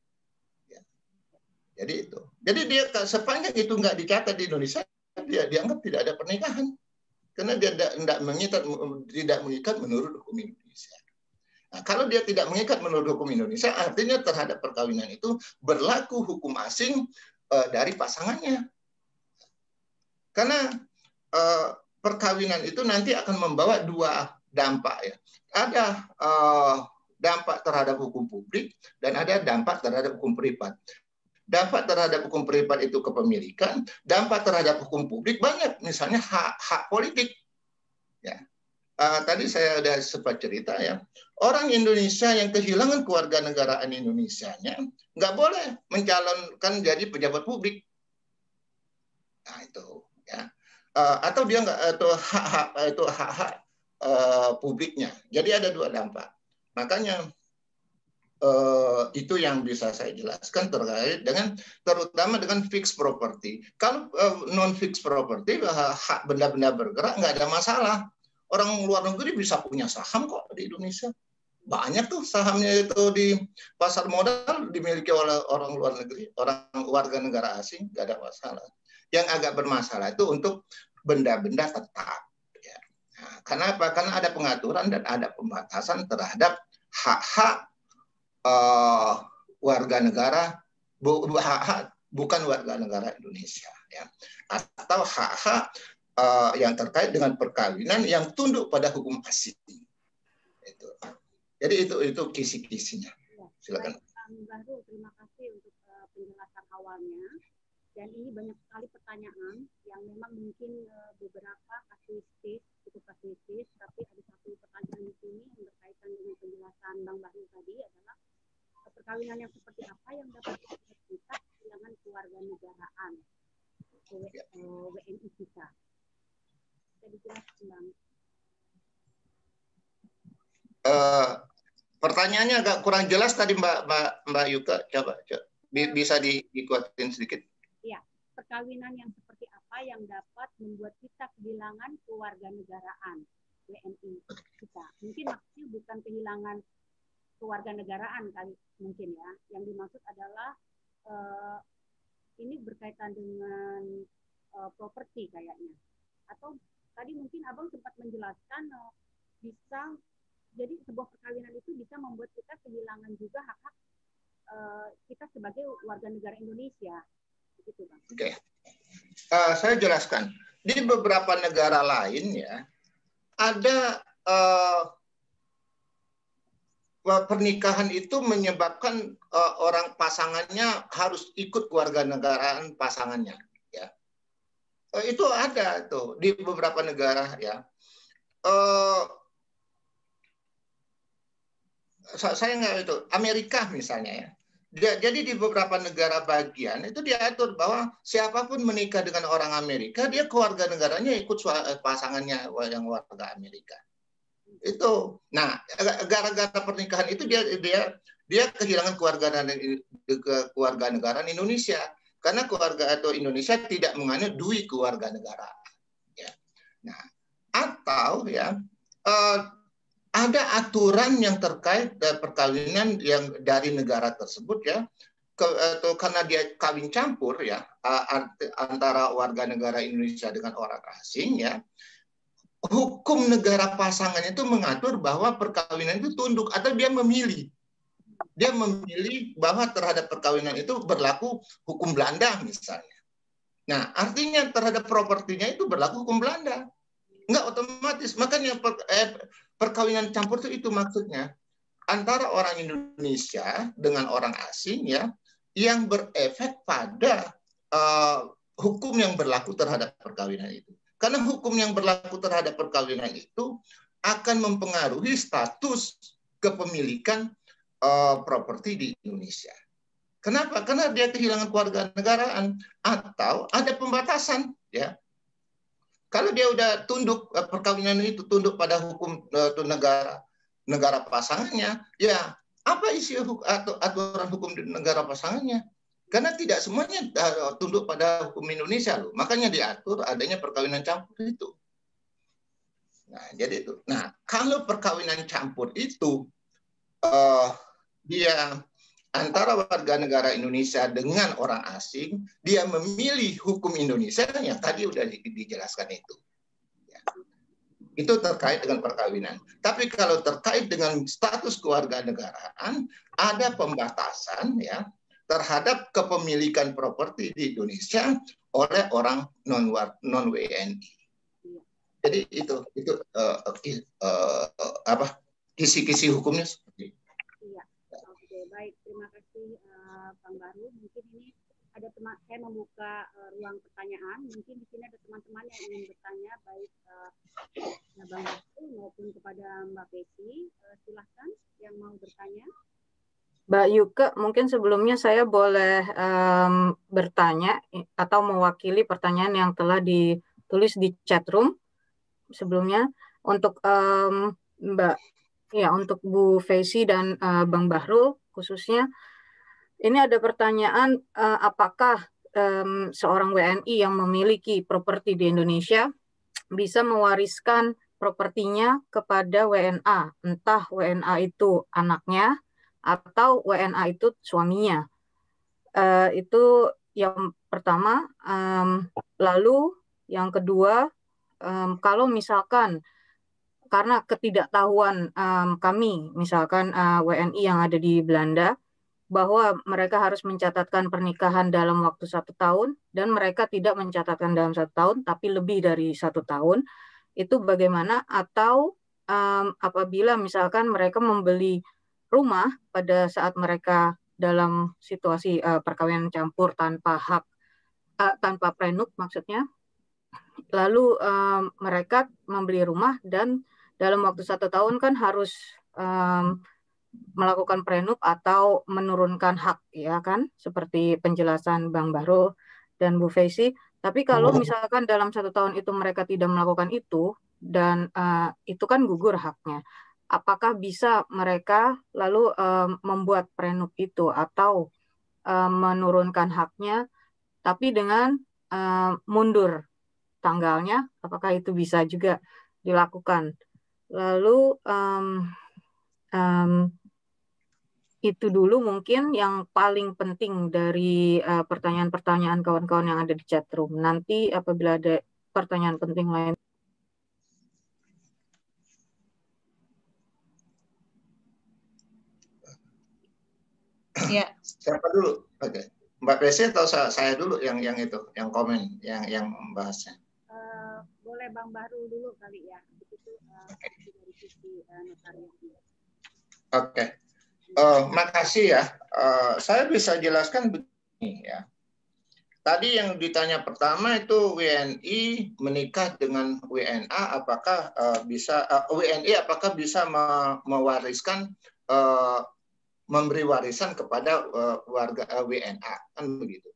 Ya. Jadi itu. Jadi dia sepanjang itu nggak dicatat di Indonesia, dia dianggap tidak ada pernikahan. Karena dia tidak mengikat menurut hukum Indonesia. Nah, kalau dia tidak mengikat menurut hukum Indonesia, artinya terhadap perkawinan itu berlaku hukum asing dari pasangannya. Karena perkawinan itu nanti akan membawa dua dampak ya. Ada dampak terhadap hukum publik dan ada dampak terhadap hukum privat. Dampak terhadap hukum privat itu kepemilikan, dampak terhadap hukum publik banyak, misalnya hak politik. Ya. Tadi saya sudah sempat cerita ya, orang Indonesia yang kehilangan kewarganegaraan Indonesianya nggak boleh mencalonkan jadi pejabat publik. Nah itu ya, atau dia nggak atau hak-hak publiknya. Jadi ada dua dampak. Makanya itu yang bisa saya jelaskan terkait dengan terutama dengan fixed property. Kalau non fixed property, hak benda-benda bergerak nggak ada masalah. Orang luar negeri bisa punya saham kok di Indonesia. Banyak tuh sahamnya itu di pasar modal dimiliki oleh orang luar negeri, orang warga negara asing, nggak ada masalah. Yang agak bermasalah itu untuk benda-benda tetap. Ya. Nah, kenapa? Karena ada pengaturan dan ada pembatasan terhadap hak-hak warga negara, bukan warga negara Indonesia. Ya. Atau hak-hak yang terkait dengan perkawinan yang tunduk pada hukum asing. Itu. Jadi itu kisi-kisinya. Silakan. Baru terima kasih untuk penjelasan awalnya. Dan ini banyak sekali pertanyaan yang memang mungkin beberapa kasuistis, cukup kasuistis, tapi ada satu pertanyaan di sini yang berkaitan dengan penjelasan Bang Bahru tadi adalah perkawinan yang seperti apa yang dapat kita kehilangan kewarganegaraan WNI kita. Pertanyaannya agak kurang jelas tadi Mbak Yuka, coba bisa dikuatin sedikit. Iya, perkawinan yang seperti apa yang dapat membuat kita kehilangan kewarganegaraan WNI kita. Mungkin maksudnya bukan kehilangan kewarganegaraan kali mungkin ya. Yang dimaksud adalah ini berkaitan dengan properti kayaknya. Atau tadi mungkin Abang sempat menjelaskan bisa jadi sebuah perkawinan itu bisa membuat kita kehilangan juga hak-hak kita sebagai warga negara Indonesia, begitu Bang. Oke, saya jelaskan di beberapa negara lain ya ada pernikahan itu menyebabkan orang pasangannya harus ikut kewarganegaraan pasangannya. Ya. Itu ada tuh di beberapa negara ya. Saya nggak itu Amerika misalnya ya. Jadi di beberapa negara bagian itu diatur bahwa siapapun menikah dengan orang Amerika dia kewarganegaranya ikut pasangannya yang warga Amerika. Itu. Nah, gara-gara pernikahan itu dia kehilangan kewarganegaraan Indonesia. Karena keluarga atau Indonesia tidak menganut dui kewarganegaraan. Ya. Nah, atau ya ada aturan yang terkait perkawinan yang dari negara tersebut ya, atau karena dia kawin campur ya antara warga negara Indonesia dengan orang asing ya, hukum negara pasangan itu mengatur bahwa perkawinan itu tunduk atau dia memilih. Dia memilih bahwa terhadap perkawinan itu berlaku hukum Belanda misalnya. Nah, artinya terhadap propertinya itu berlaku hukum Belanda. Enggak otomatis. Makanya perkawinan campur itu maksudnya antara orang Indonesia dengan orang asing ya yang berefek pada hukum yang berlaku terhadap perkawinan itu. Karena hukum yang berlaku terhadap perkawinan itu akan mempengaruhi status kepemilikan properti di Indonesia. Kenapa? Karena dia kehilangan kewarganegaraan atau ada pembatasan ya. Kalau dia udah tunduk perkawinan itu tunduk pada hukum negara pasangannya, ya apa isi aturan hukum di negara pasangannya? Karena tidak semuanya tunduk pada hukum Indonesia loh. Makanya diatur adanya perkawinan campur itu. Nah, jadi itu. Nah, kalau perkawinan campur itu dia antara warga negara Indonesia dengan orang asing, dia memilih hukum Indonesia yang tadi sudah dijelaskan itu. Ya. Itu terkait dengan perkawinan. Tapi kalau terkait dengan status kewarganegaraan, ada pembatasan ya terhadap kepemilikan properti di Indonesia oleh orang non-WNI. Jadi itu apa kisi-kisi hukumnya seperti itu. Iya, oke, baik. Terima kasih Bang Baru. Mungkin ini ada teman, saya membuka ruang pertanyaan. Mungkin di sini ada teman-teman yang ingin bertanya, baik Bang Baru maupun kepada Mbak Pesi. Silahkan yang mau bertanya. Mbak Yuke, mungkin sebelumnya saya boleh bertanya atau mewakili pertanyaan yang telah ditulis di chat room sebelumnya untuk Mbak, ya untuk Bu Fesi dan Bang Bahrul khususnya. Ini ada pertanyaan, apakah seorang WNI yang memiliki properti di Indonesia bisa mewariskan propertinya kepada WNA, entah WNA itu anaknya atau WNA itu suaminya. Itu yang pertama. Lalu yang kedua, kalau misalkan karena ketidaktahuan kami, misalkan WNI yang ada di Belanda, bahwa mereka harus mencatatkan pernikahan dalam waktu 1 tahun, dan mereka tidak mencatatkan dalam 1 tahun, tapi lebih dari 1 tahun, itu bagaimana? Atau apabila misalkan mereka membeli rumah pada saat mereka dalam situasi perkawinan campur tanpa hak, tanpa prenup maksudnya, lalu mereka membeli rumah dan dalam waktu 1 tahun kan harus melakukan prenup atau menurunkan hak, ya kan, seperti penjelasan Bang Bahrul dan Bu Fesi. Tapi kalau misalkan dalam 1 tahun itu mereka tidak melakukan itu dan itu kan gugur haknya, apakah bisa mereka lalu membuat prenup itu atau menurunkan haknya, tapi dengan mundur tanggalnya, apakah itu bisa juga dilakukan? Lalu itu dulu mungkin yang paling penting dari pertanyaan-pertanyaan kawan-kawan yang ada di chat room. Nanti apabila ada pertanyaan penting lain. Ya. Siapa dulu? Oke. Mbak Pesi atau saya dulu yang itu, yang komen, yang membahasnya? Boleh Bang Bahrul dulu kali ya. Itu dari sisi notariusnya. Oke. Makasih ya. Saya bisa jelaskan begini ya. Tadi yang ditanya pertama itu WNI menikah dengan WNA, apakah bisa WNI apakah bisa mewariskan memberi warisan kepada warga WNA, kan begitu.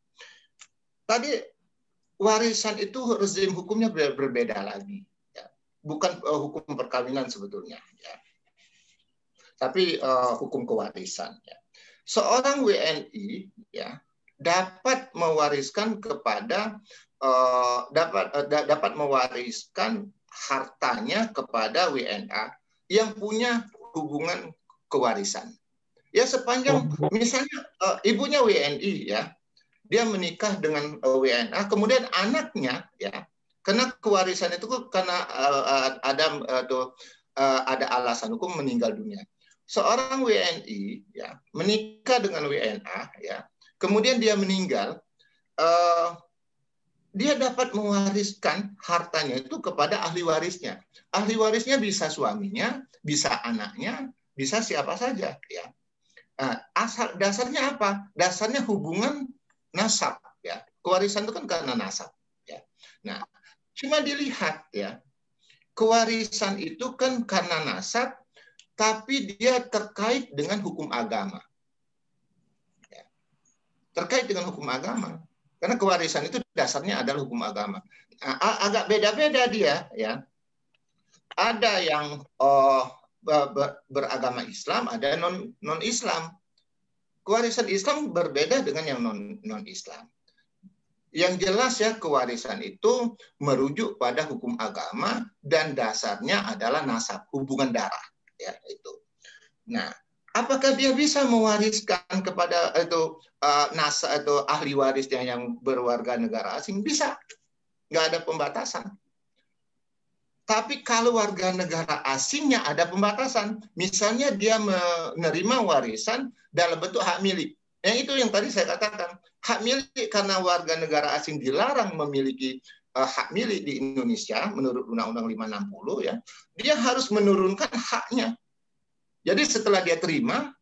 Tadi warisan itu rezim hukumnya berbeda lagi, ya. Bukan hukum perkawinan sebetulnya, ya. Tapi hukum kewarisan. Ya. Seorang WNI ya dapat mewariskan kepada dapat mewariskan hartanya kepada WNA yang punya hubungan kewarisan. Ya sepanjang misalnya ibunya WNI ya, dia menikah dengan WNA, kemudian anaknya ya, karena kewarisan itu karena ada alasan hukum meninggal dunia. Seorang WNI ya menikah dengan WNA ya, kemudian dia meninggal, dia dapat mewariskan hartanya itu kepada ahli warisnya. Ahli warisnya bisa suaminya, bisa anaknya, bisa siapa saja ya. Asal dasarnya apa? Dasarnya hubungan nasab ya. Kewarisan itu kan karena nasab ya. Nah, cuma dilihat ya. Kewarisan itu kan karena nasab, tapi dia terkait dengan hukum agama. Ya. Terkait dengan hukum agama. Karena kewarisan itu dasarnya adalah hukum agama. Agak beda-beda dia ya. Ada yang beragama Islam, ada non-Islam. Kewarisan Islam berbeda dengan yang non-Islam. Yang jelas ya kewarisan itu merujuk pada hukum agama dan dasarnya adalah nasab, hubungan darah ya itu. Nah, apakah dia bisa mewariskan kepada itu nasab atau ahli warisnya yang berwarga negara asing? Bisa. Nggak ada pembatasan. Tapi kalau warga negara asingnya ada pembatasan. Misalnya dia menerima warisan dalam bentuk hak milik. Itu yang tadi saya katakan. Hak milik karena warga negara asing dilarang memiliki hak milik di Indonesia menurut Undang-Undang 560 ya, dia harus menurunkan haknya. Jadi setelah dia terima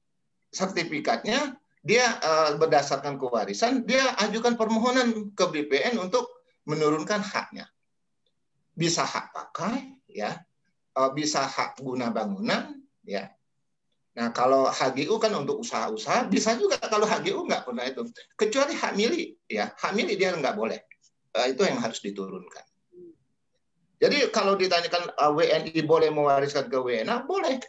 sertifikatnya, dia berdasarkan kewarisan, dia ajukan permohonan ke BPN untuk menurunkan haknya. Bisa hak pakai, ya, bisa hak guna bangunan, ya. Nah, kalau HGU kan untuk usaha-usaha, bisa juga kalau HGU nggak pernah itu. Kecuali hak milik, ya, hak milik dia nggak boleh. Itu yang harus diturunkan. Jadi kalau ditanyakan WNI boleh mewariskan ke WNA, boleh.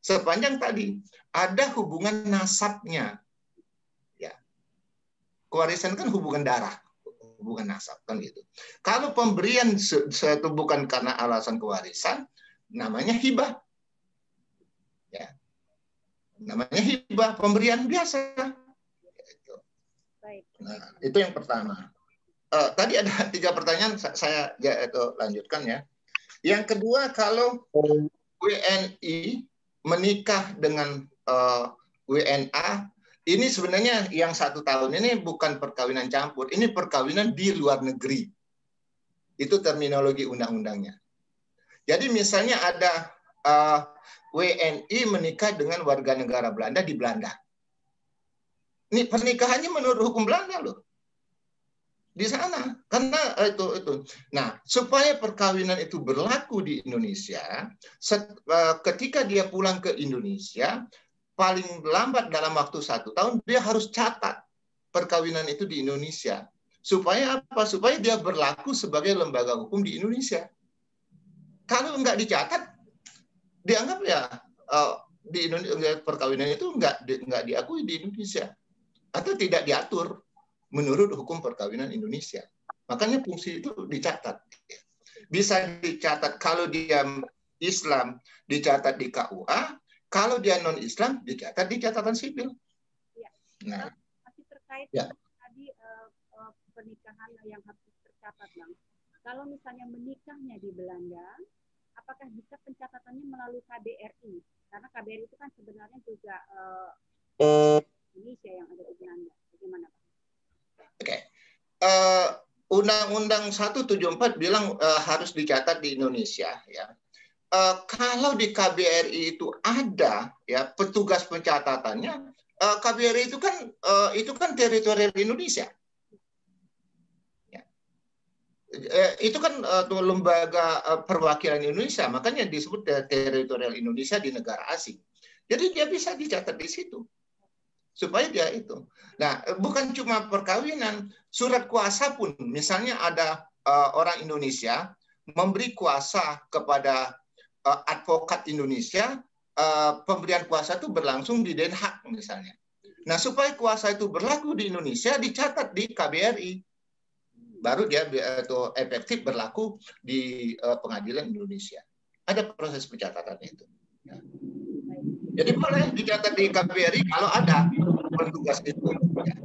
Sepanjang tadi ada hubungan nasabnya. Ya. Kewarisan kan hubungan darah, hubungan nasab kan gitu. Kalau pemberian itu bukan karena alasan kewarisan, namanya hibah. Ya. Namanya hibah, pemberian biasa. Nah, itu yang pertama. Tadi ada 3 pertanyaan, saya lanjutkan ya. Yang kedua, kalau WNI menikah dengan WNA, ini sebenarnya yang 1 tahun ini bukan perkawinan campur, ini perkawinan di luar negeri. Itu terminologi undang-undangnya. Jadi misalnya ada WNI menikah dengan warga negara Belanda di Belanda. Ini pernikahannya menurut hukum Belanda loh. Di sana, karena itu. Nah, supaya perkawinan itu berlaku di Indonesia, ketika dia pulang ke Indonesia, paling lambat dalam waktu 1 tahun, dia harus catat perkawinan itu di Indonesia. Supaya apa? Supaya dia berlaku sebagai lembaga hukum di Indonesia. Kalau nggak dicatat, dianggap ya di Indonesia perkawinan itu nggak diakui di Indonesia atau tidak diatur menurut hukum perkawinan Indonesia. Makanya fungsi itu dicatat. Bisa dicatat kalau dia Islam, dicatat di KUA, kalau dia non-Islam, dicatat di catatan sipil. Nah, masih terkait tadi pernikahan yang harus tercatat, Bang. Kalau misalnya menikahnya di Belanda, apakah bisa pencatatannya melalui KBRI? Karena KBRI itu kan sebenarnya juga Indonesia yang ada di Belanda. Bagaimana, Pak? Oke. Undang-Undang 174 bilang harus dicatat di Indonesia, ya. Kalau di KBRI itu ada ya petugas pencatatannya, KBRI itu kan teritorial Indonesia. Itu kan lembaga perwakilan Indonesia, makanya disebut teritorial Indonesia di negara asing. Jadi dia bisa dicatat di situ, supaya dia itu. Nah, bukan cuma perkawinan, surat kuasa pun, misalnya ada orang Indonesia memberi kuasa kepada advokat Indonesia, pemberian kuasa itu berlangsung di Den Haag misalnya. Nah, supaya kuasa itu berlaku di Indonesia, dicatat di KBRI. Baru dia itu efektif berlaku di pengadilan Indonesia. Ada proses pencatatan itu. Ya. Jadi boleh dicatat di KBRI kalau ada petugas itu. Ya.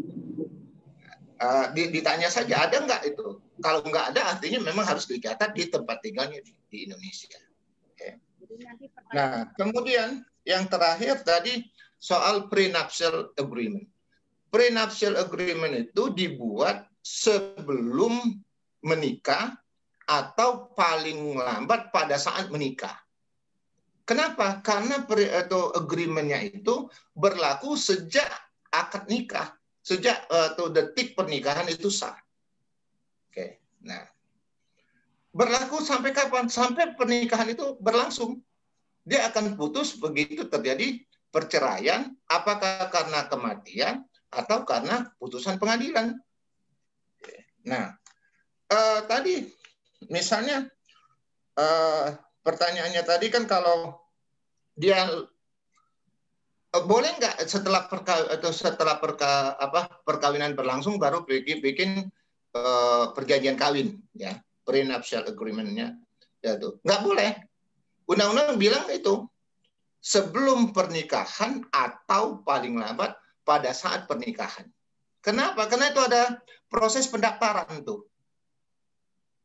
Ditanya saja ada nggak itu. Kalau nggak ada, artinya memang harus dicatat di tempat tinggalnya di Indonesia. Ya. Nah, kemudian yang terakhir tadi soal prenuptial agreement. Prenuptial agreement itu dibuat sebelum menikah atau paling lambat pada saat menikah. Kenapa? Karena agreement-nya itu berlaku sejak akad nikah, sejak detik pernikahan itu sah. Oke. Nah, berlaku sampai kapan? Sampai pernikahan itu berlangsung. Dia akan putus begitu terjadi perceraian, apakah karena kematian atau karena putusan pengadilan. Nah, tadi misalnya pertanyaannya tadi kan kalau dia boleh nggak setelah perkawinan berlangsung baru bikin perjanjian kawin, ya, prenuptial agreement-nya, ya tuh nggak boleh. Undang-undang bilang itu sebelum pernikahan atau paling lambat pada saat pernikahan. Kenapa? Karena itu ada proses pendaftaran tuh.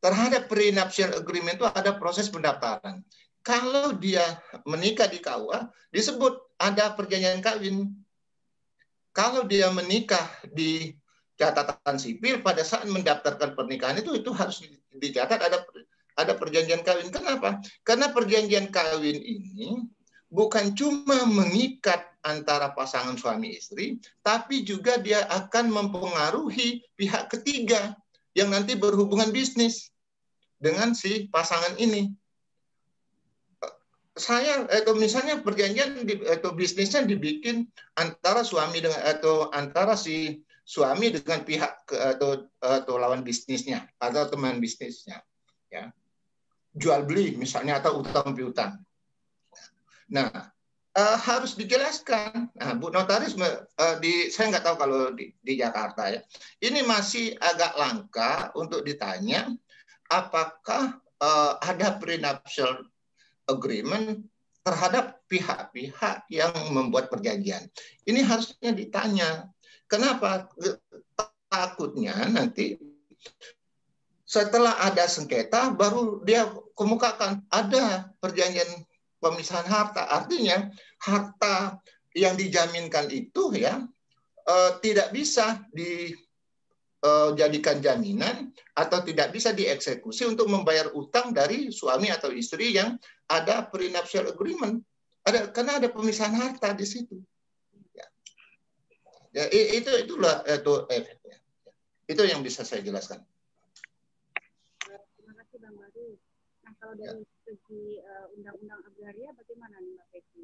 Terhadap prenuptial agreement itu ada proses pendaftaran. Kalau dia menikah di KUA, disebut ada perjanjian kawin. Kalau dia menikah di catatan sipil pada saat mendaftarkan pernikahan itu harus dicatat ada perjanjian kawin. Kenapa? Karena perjanjian kawin ini bukan cuma mengikat antara pasangan suami istri, tapi juga dia akan mempengaruhi pihak ketiga yang nanti berhubungan bisnis dengan si pasangan ini. Misalnya perjanjian atau bisnisnya dibikin antara suami dengan atau antara si suami dengan pihak atau lawan bisnisnya atau teman bisnisnya, ya, jual beli misalnya atau utang piutang. Nah, harus dijelaskan. Nah, Bu Notaris, saya nggak tahu kalau di Jakarta ya, ini masih agak langka untuk ditanya apakah ada prenuptial agreement terhadap pihak-pihak yang membuat perjanjian. Ini harusnya ditanya. Kenapa? Takutnya nanti setelah ada sengketa baru dia kemukakan ada perjanjian pemisahan harta. Artinya harta yang dijaminkan itu ya tidak bisa dijadikan jaminan atau tidak bisa dieksekusi untuk membayar utang dari suami atau istri yang ada prenuptial agreement. Karena ada pemisahan harta di situ. Ya, itulah efeknya. Itu yang bisa saya jelaskan. Terima kasih Bang Baru. Nah, kalau dari segi undang-undang agraria bagaimana nih Mbak Peci?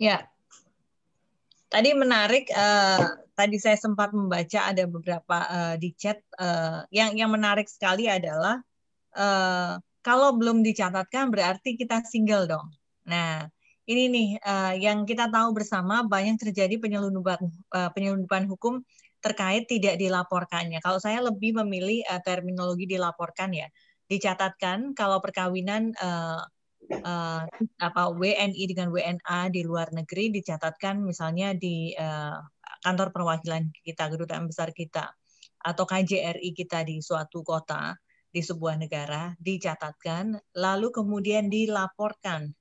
Ya, tadi menarik. Tadi saya sempat membaca ada beberapa di chat. Yang menarik sekali adalah kalau belum dicatatkan berarti kita single dong. Nah, ini nih yang kita tahu bersama banyak terjadi penyelundupan hukum terkait tidak dilaporkannya. Kalau saya lebih memilih terminologi dilaporkan ya. Dicatatkan kalau perkawinan WNI dengan WNA di luar negeri dicatatkan misalnya di kantor perwakilan kita, kedutaan besar kita, atau KJRI kita di suatu kota, di sebuah negara, dicatatkan, lalu kemudian dilaporkan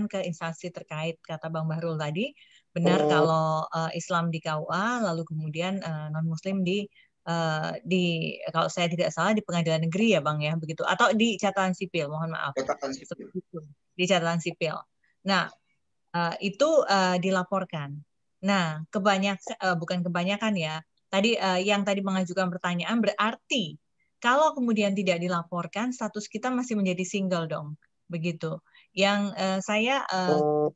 ke instansi terkait, kata Bang Bahrul tadi, benar kalau Islam di KUA, lalu kemudian non-Muslim di kalau saya tidak salah di pengadilan negeri ya Bang ya, begitu, atau di catatan sipil, mohon maaf. Di catatan sipil. Nah, itu dilaporkan. Nah, bukan kebanyakan ya. Tadi yang tadi mengajukan pertanyaan berarti kalau kemudian tidak dilaporkan, status kita masih menjadi single dong, begitu. Yang saya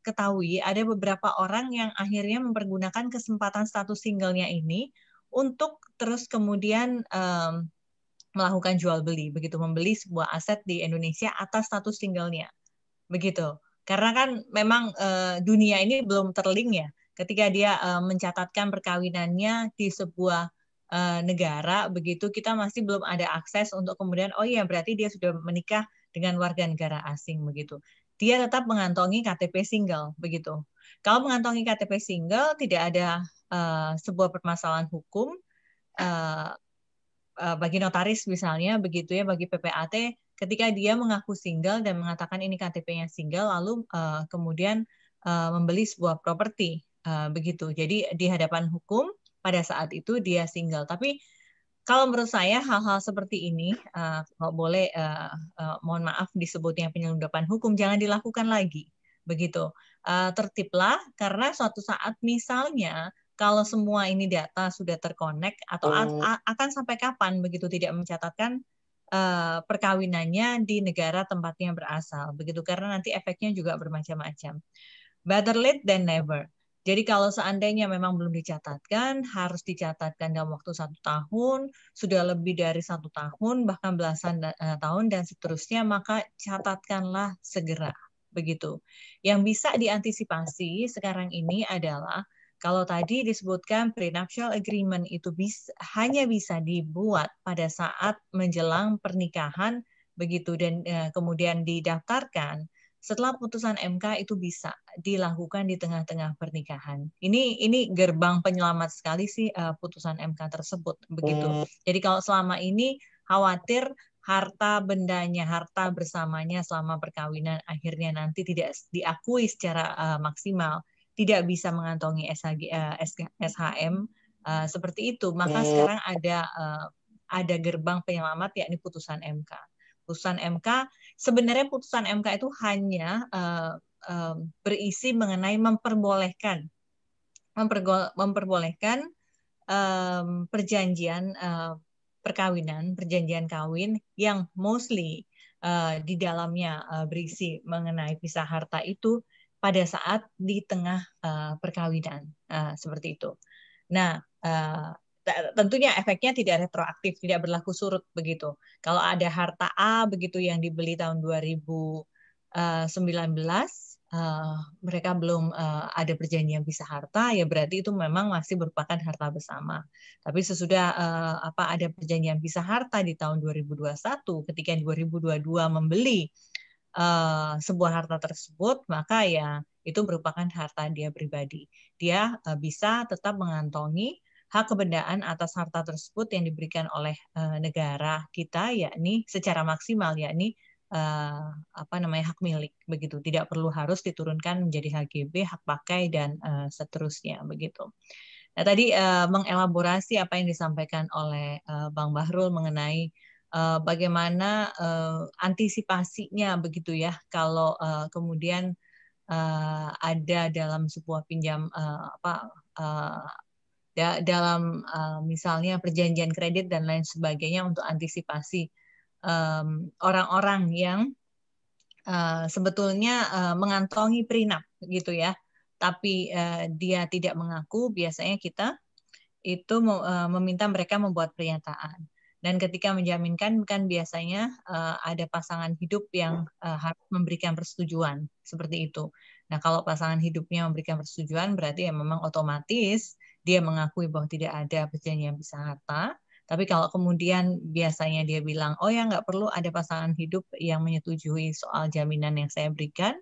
ketahui ada beberapa orang yang akhirnya mempergunakan kesempatan status singlenya ini untuk terus kemudian melakukan jual beli, begitu, membeli sebuah aset di Indonesia atas status singlenya, begitu. Karena kan memang dunia ini belum terlink ya. Ketika dia mencatatkan perkawinannya di sebuah negara, begitu, kita masih belum ada akses untuk kemudian, oh iya berarti dia sudah menikah dengan warga negara asing, begitu. Dia tetap mengantongi KTP single, begitu. Kalau mengantongi KTP single tidak ada sebuah permasalahan hukum bagi notaris misalnya, begitu ya, bagi PPAT, ketika dia mengaku single dan mengatakan ini KTP-nya single, lalu kemudian membeli sebuah properti, begitu. Jadi di hadapan hukum pada saat itu dia single. Tapi kalau menurut saya hal-hal seperti ini, kalau boleh, mohon maaf disebutnya penyelundupan hukum, jangan dilakukan lagi, begitu. Tertiblah, karena suatu saat misalnya kalau semua ini data sudah terkonek atau akan sampai kapan begitu tidak mencatatkan perkawinannya di negara tempatnya berasal, begitu, karena nanti efeknya juga bermacam-macam. Better late than never. Jadi kalau seandainya memang belum dicatatkan, harus dicatatkan dalam waktu 1 tahun, sudah lebih dari 1 tahun, bahkan belasan tahun dan seterusnya, maka catatkanlah segera, begitu. Yang bisa diantisipasi sekarang ini adalah kalau tadi disebutkan prenuptial agreement itu hanya bisa dibuat pada saat menjelang pernikahan, begitu, dan kemudian didaftarkan. Setelah putusan MK itu bisa dilakukan di tengah-tengah pernikahan. Ini gerbang penyelamat sekali sih putusan MK tersebut, begitu. Jadi kalau selama ini khawatir harta bendanya, harta bersamanya selama perkawinan akhirnya nanti tidak diakui secara maksimal, tidak bisa mengantongi SHM seperti itu, maka sekarang ada gerbang penyelamat yakni putusan MK. Putusan MK, sebenarnya putusan MK itu hanya berisi mengenai memperbolehkan perjanjian perkawinan, perjanjian kawin yang mostly di dalamnya berisi mengenai pisah harta itu pada saat di tengah perkawinan, seperti itu. Nah, tentunya efeknya tidak retroaktif, tidak berlaku surut begitu. Kalau ada harta A begitu yang dibeli tahun 2019, mereka belum ada perjanjian pisah harta, ya berarti itu memang masih merupakan harta bersama. Tapi sesudah ada perjanjian pisah harta di tahun 2021, ketika 2022 membeli sebuah harta tersebut, maka ya itu merupakan harta dia pribadi. Dia bisa tetap mengantongi hak kebendaan atas harta tersebut yang diberikan oleh negara kita, yakni secara maksimal, yakni hak milik begitu. Tidak perlu harus diturunkan menjadi HGB, hak pakai dan seterusnya begitu. Nah, tadi mengelaborasi apa yang disampaikan oleh Bang Bahrul mengenai bagaimana antisipasinya begitu ya kalau kemudian ada dalam sebuah pinjam dalam misalnya perjanjian kredit dan lain sebagainya untuk antisipasi orang-orang yang sebetulnya mengantongi prenup gitu ya, tapi dia tidak mengaku. Biasanya kita itu meminta mereka membuat pernyataan. Dan ketika menjaminkan kan biasanya ada pasangan hidup yang harus memberikan persetujuan seperti itu. Nah, kalau pasangan hidupnya memberikan persetujuan berarti ya memang otomatis dia mengakui bahwa tidak ada perjanjian pisah harta. Tapi kalau kemudian biasanya dia bilang, oh ya nggak perlu ada pasangan hidup yang menyetujui soal jaminan yang saya berikan,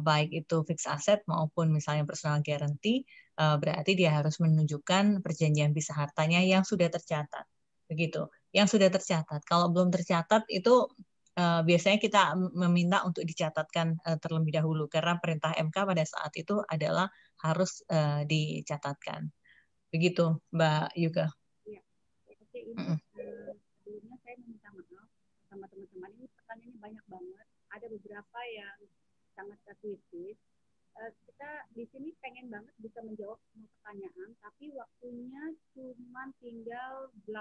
baik itu fixed asset maupun misalnya personal guarantee, berarti dia harus menunjukkan perjanjian pisah hartanya yang sudah tercatat. Begitu. Yang sudah tercatat. Kalau belum tercatat itu biasanya kita meminta untuk dicatatkan terlebih dahulu karena perintah MK pada saat itu adalah harus dicatatkan. Begitu, Mbak Yuka. Ya, oke, ini sebelumnya saya meminta maaf sama teman-teman. Ini pertanyaannya banyak banget. Ada beberapa yang sangat kasuistis. Kita di sini pengen banget bisa menjawab semua pertanyaan, tapi waktunya cuma tinggal 17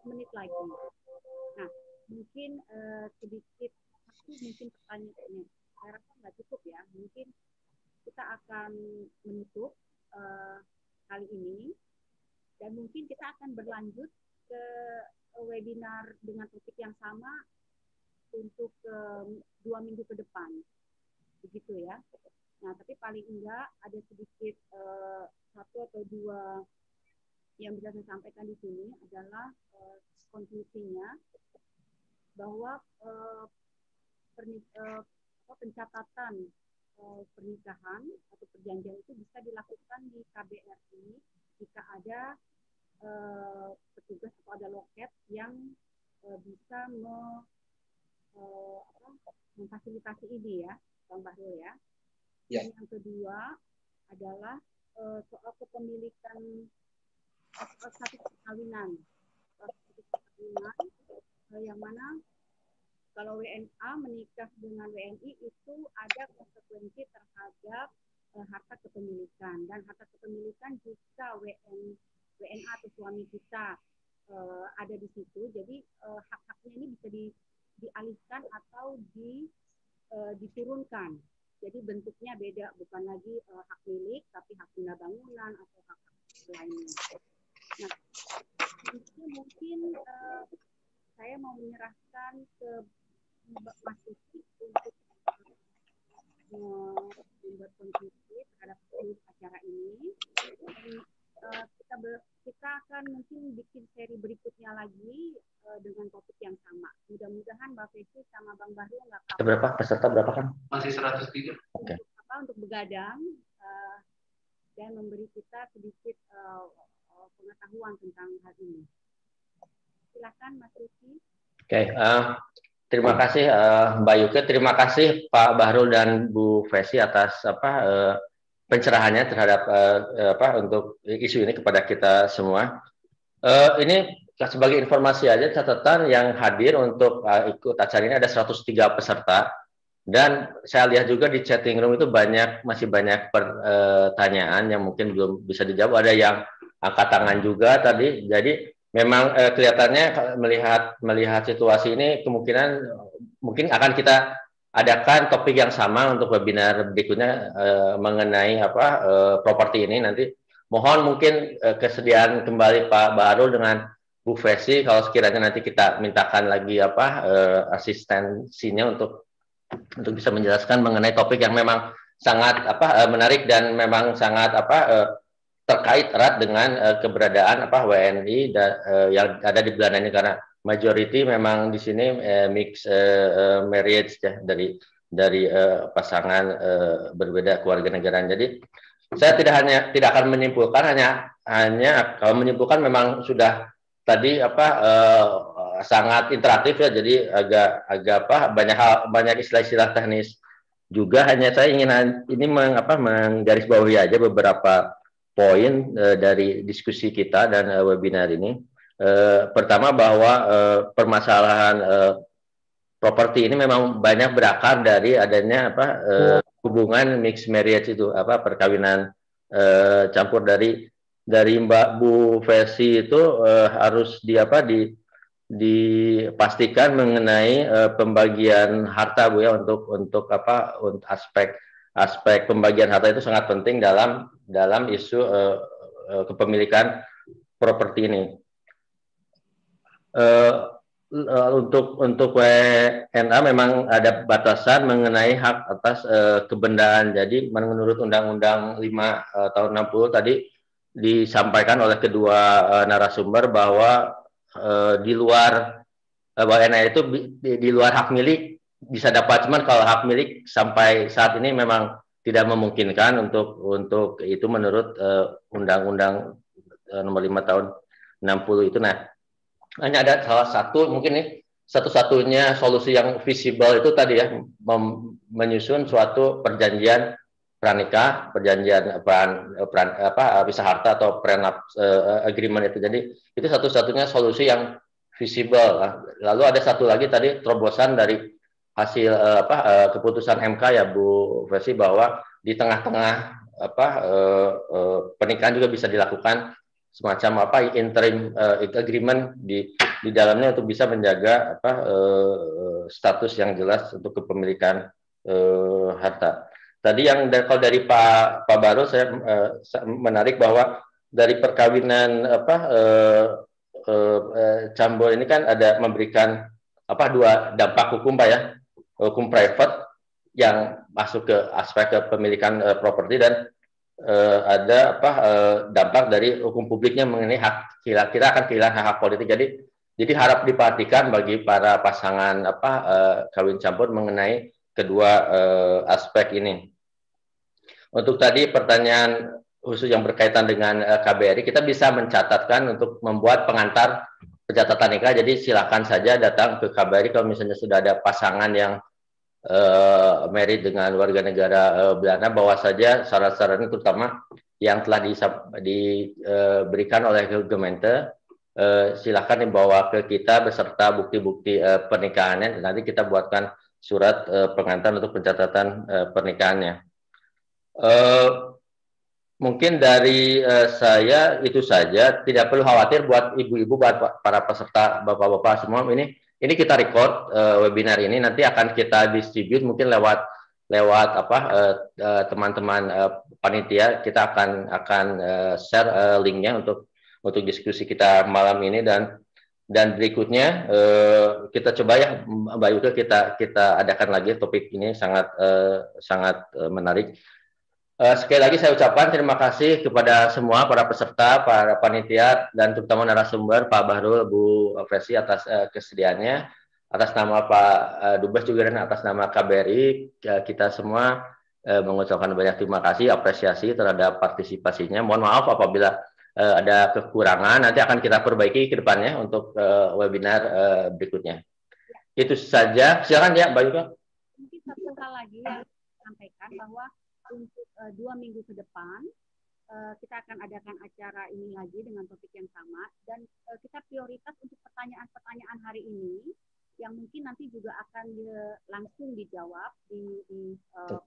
menit lagi. Nah, mungkin sedikit mungkin pertanyaannya. Saya rasa nggak cukup ya. Mungkin kita akan menutup kali ini dan mungkin kita akan berlanjut ke webinar dengan topik yang sama untuk 2 minggu ke depan, begitu ya. Nah, tapi paling enggak ada sedikit 1 atau 2 yang bisa saya sampaikan di sini adalah konklusinya bahwa pencatatan pernikahan atau perjanjian itu bisa dilakukan di KBRI jika ada petugas atau ada loket yang bisa memfasilitasi ini ya, Bang Bahrul ya. Ya. Dan yang kedua adalah soal kepemilikan status perkawinan. Yang mana kalau WNA menikah dengan WNI itu ada konsekuensi terhadap harta kepemilikan, dan harta kepemilikan jika WNA atau suami kita ada di situ, jadi hak-haknya ini bisa dialihkan atau diturunkan. Jadi bentuknya beda, bukan lagi hak milik, tapi hak benda bangunan atau hak lainnya. Nah, mungkin saya mau menyerahkan ke Mas Uci untuk membuat konklusi terhadap acara ini. Dan kita akan mungkin bikin seri berikutnya lagi dengan topik yang sama. Mudah-mudahan Mbak Fesi sama Bang Bahrul nggak apa-apa. Berapa peserta berapa kan? Masih 103. Oke. Untuk begadang dan memberi kita sedikit pengetahuan tentang hal ini. Silakan Mas Uci. Oke, Terima kasih Mbak Yuke, terima kasih Pak Bahrul dan Bu Fesi atas pencerahannya terhadap untuk isu ini kepada kita semua. Ini sebagai informasi aja, catatan yang hadir untuk ikut acara ini ada 103 peserta, dan saya lihat juga di chatting room itu masih banyak pertanyaan yang mungkin belum bisa dijawab. Ada yang angkat tangan juga tadi, jadi memang kelihatannya melihat situasi ini kemungkinan mungkin akan kita adakan topik yang sama untuk webinar berikutnya mengenai properti ini nanti. Mohon mungkin kesediaan kembali Pak Bahrul dengan Bu Fesi kalau sekiranya nanti kita mintakan lagi asistensinya untuk bisa menjelaskan mengenai topik yang memang sangat menarik dan memang sangat terkait erat dengan keberadaan WNI yang ada di Belanda ini, karena majority memang di sini mix marriage ya, dari pasangan berbeda kewarganegaraan. Jadi saya tidak akan menyimpulkan, hanya kalau menyimpulkan memang sudah tadi sangat interaktif ya, jadi agak banyak istilah-istilah teknis juga. Hanya saya ingin ini menggarisbawahi aja beberapa poin dari diskusi kita dan webinar ini. Pertama, bahwa permasalahan properti ini memang banyak berakar dari adanya hubungan mixed marriage itu, perkawinan campur. Dari Mbak Bu Fesi itu harus dipastikan mengenai pembagian harta, Bu ya, untuk aspek pembagian harta itu sangat penting dalam isu kepemilikan properti ini. Untuk WNA memang ada batasan mengenai hak atas kebendaan. Jadi menurut Undang-Undang 5 tahun 60 tadi disampaikan oleh kedua narasumber bahwa di luar WNA itu di luar hak milik bisa dapat, cuman kalau hak milik sampai saat ini memang tidak memungkinkan untuk itu menurut Undang-Undang nomor 5 tahun 60 itu. Nah, hanya ada salah satu mungkin nih satu-satunya solusi yang visible itu tadi ya, menyusun suatu perjanjian pranikah, perjanjian pisah harta atau prenup agreement itu. Jadi itu satu-satunya solusi yang visible. Lalu ada satu lagi tadi terobosan dari hasil keputusan MK ya Bu Fesi, bahwa di tengah-tengah pernikahan juga bisa dilakukan semacam interim agreement di dalamnya untuk bisa menjaga status yang jelas untuk kepemilikan harta. Tadi yang kalau dari Pak Bahrul, saya menarik bahwa dari perkawinan campur ini kan ada memberikan dua dampak hukum Pak ya, hukum private yang masuk ke aspek kepemilikan properti, dan ada dampak dari hukum publiknya mengenai hak, kita akan kehilangan hak politik. Jadi harap diperhatikan bagi para pasangan kawin campur mengenai kedua aspek ini. Untuk tadi pertanyaan khusus yang berkaitan dengan KBRI, kita bisa mencatatkan untuk membuat pengantar pencatatan nikah. Jadi silakan saja datang ke KBRI kalau misalnya sudah ada pasangan yang married dengan warga negara Belanda, bawa saja syarat-syarat ini, terutama yang telah diberikan oleh Gemeente. Silakan dibawa ke kita beserta bukti-bukti pernikahannya. Nanti kita buatkan surat pengantar untuk pencatatan pernikahannya. Mungkin dari saya itu saja. Tidak perlu khawatir buat ibu-ibu, buat para peserta, bapak-bapak semua. Ini kita record webinar ini, nanti akan kita distribute mungkin lewat teman-teman panitia. Kita akan share linknya untuk diskusi kita malam ini, dan berikutnya kita coba ya Mbak Yuke, kita adakan lagi topik ini, sangat menarik. Sekali lagi saya ucapkan terima kasih kepada semua para peserta, para panitia, dan terutama narasumber Pak Bahrul, Bu Fesi atas kesediaannya. Atas nama Pak Dubes juga dan atas nama KBRI, kita semua mengucapkan banyak terima kasih, apresiasi terhadap partisipasinya. Mohon maaf apabila ada kekurangan, nanti akan kita perbaiki ke depannya untuk webinar berikutnya. itu saja. Silakan ya, Mbak Yuka. Mungkin satu hal lagi yang sampaikan bahwa untuk 2 minggu ke depan kita akan adakan acara ini lagi dengan topik yang sama dan kita prioritas untuk pertanyaan-pertanyaan hari ini yang mungkin nanti juga akan langsung dijawab di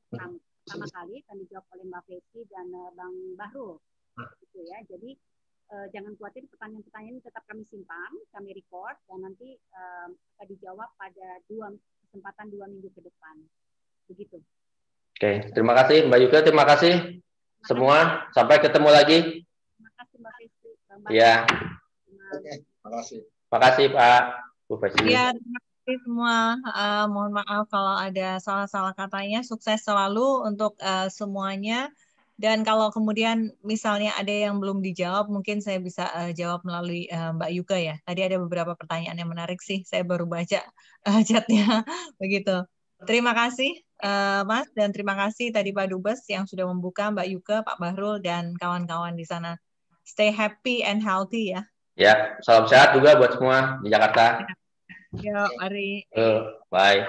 pertama kali akan dijawab oleh Mbak Fesi dan Bang Bahrul, gitu ya. Jadi jangan khawatir, pertanyaan-pertanyaan ini tetap kami simpan, kami record dan nanti akan dijawab pada kesempatan 2 minggu ke depan, begitu. Oke, terima kasih Mbak Yuka, terima kasih semua, sampai ketemu lagi. Terima kasih Mbak Fesi. Ya. Terima kasih. Terima kasih Pak Bu Fesi. Ya, terima kasih semua. Mohon maaf kalau ada salah-salah katanya. Sukses selalu untuk semuanya. Dan kalau kemudian misalnya ada yang belum dijawab, mungkin saya bisa jawab melalui Mbak Yuka ya. Tadi ada beberapa pertanyaan yang menarik sih. Saya baru baca chatnya begitu. Terima kasih Mas, dan terima kasih tadi Pak Dubes yang sudah membuka, Mbak Yuka, Pak Bahrul, dan kawan-kawan di sana. Stay happy and healthy ya. Ya, salam sehat juga buat semua di Jakarta. Yo, Ari. Bye.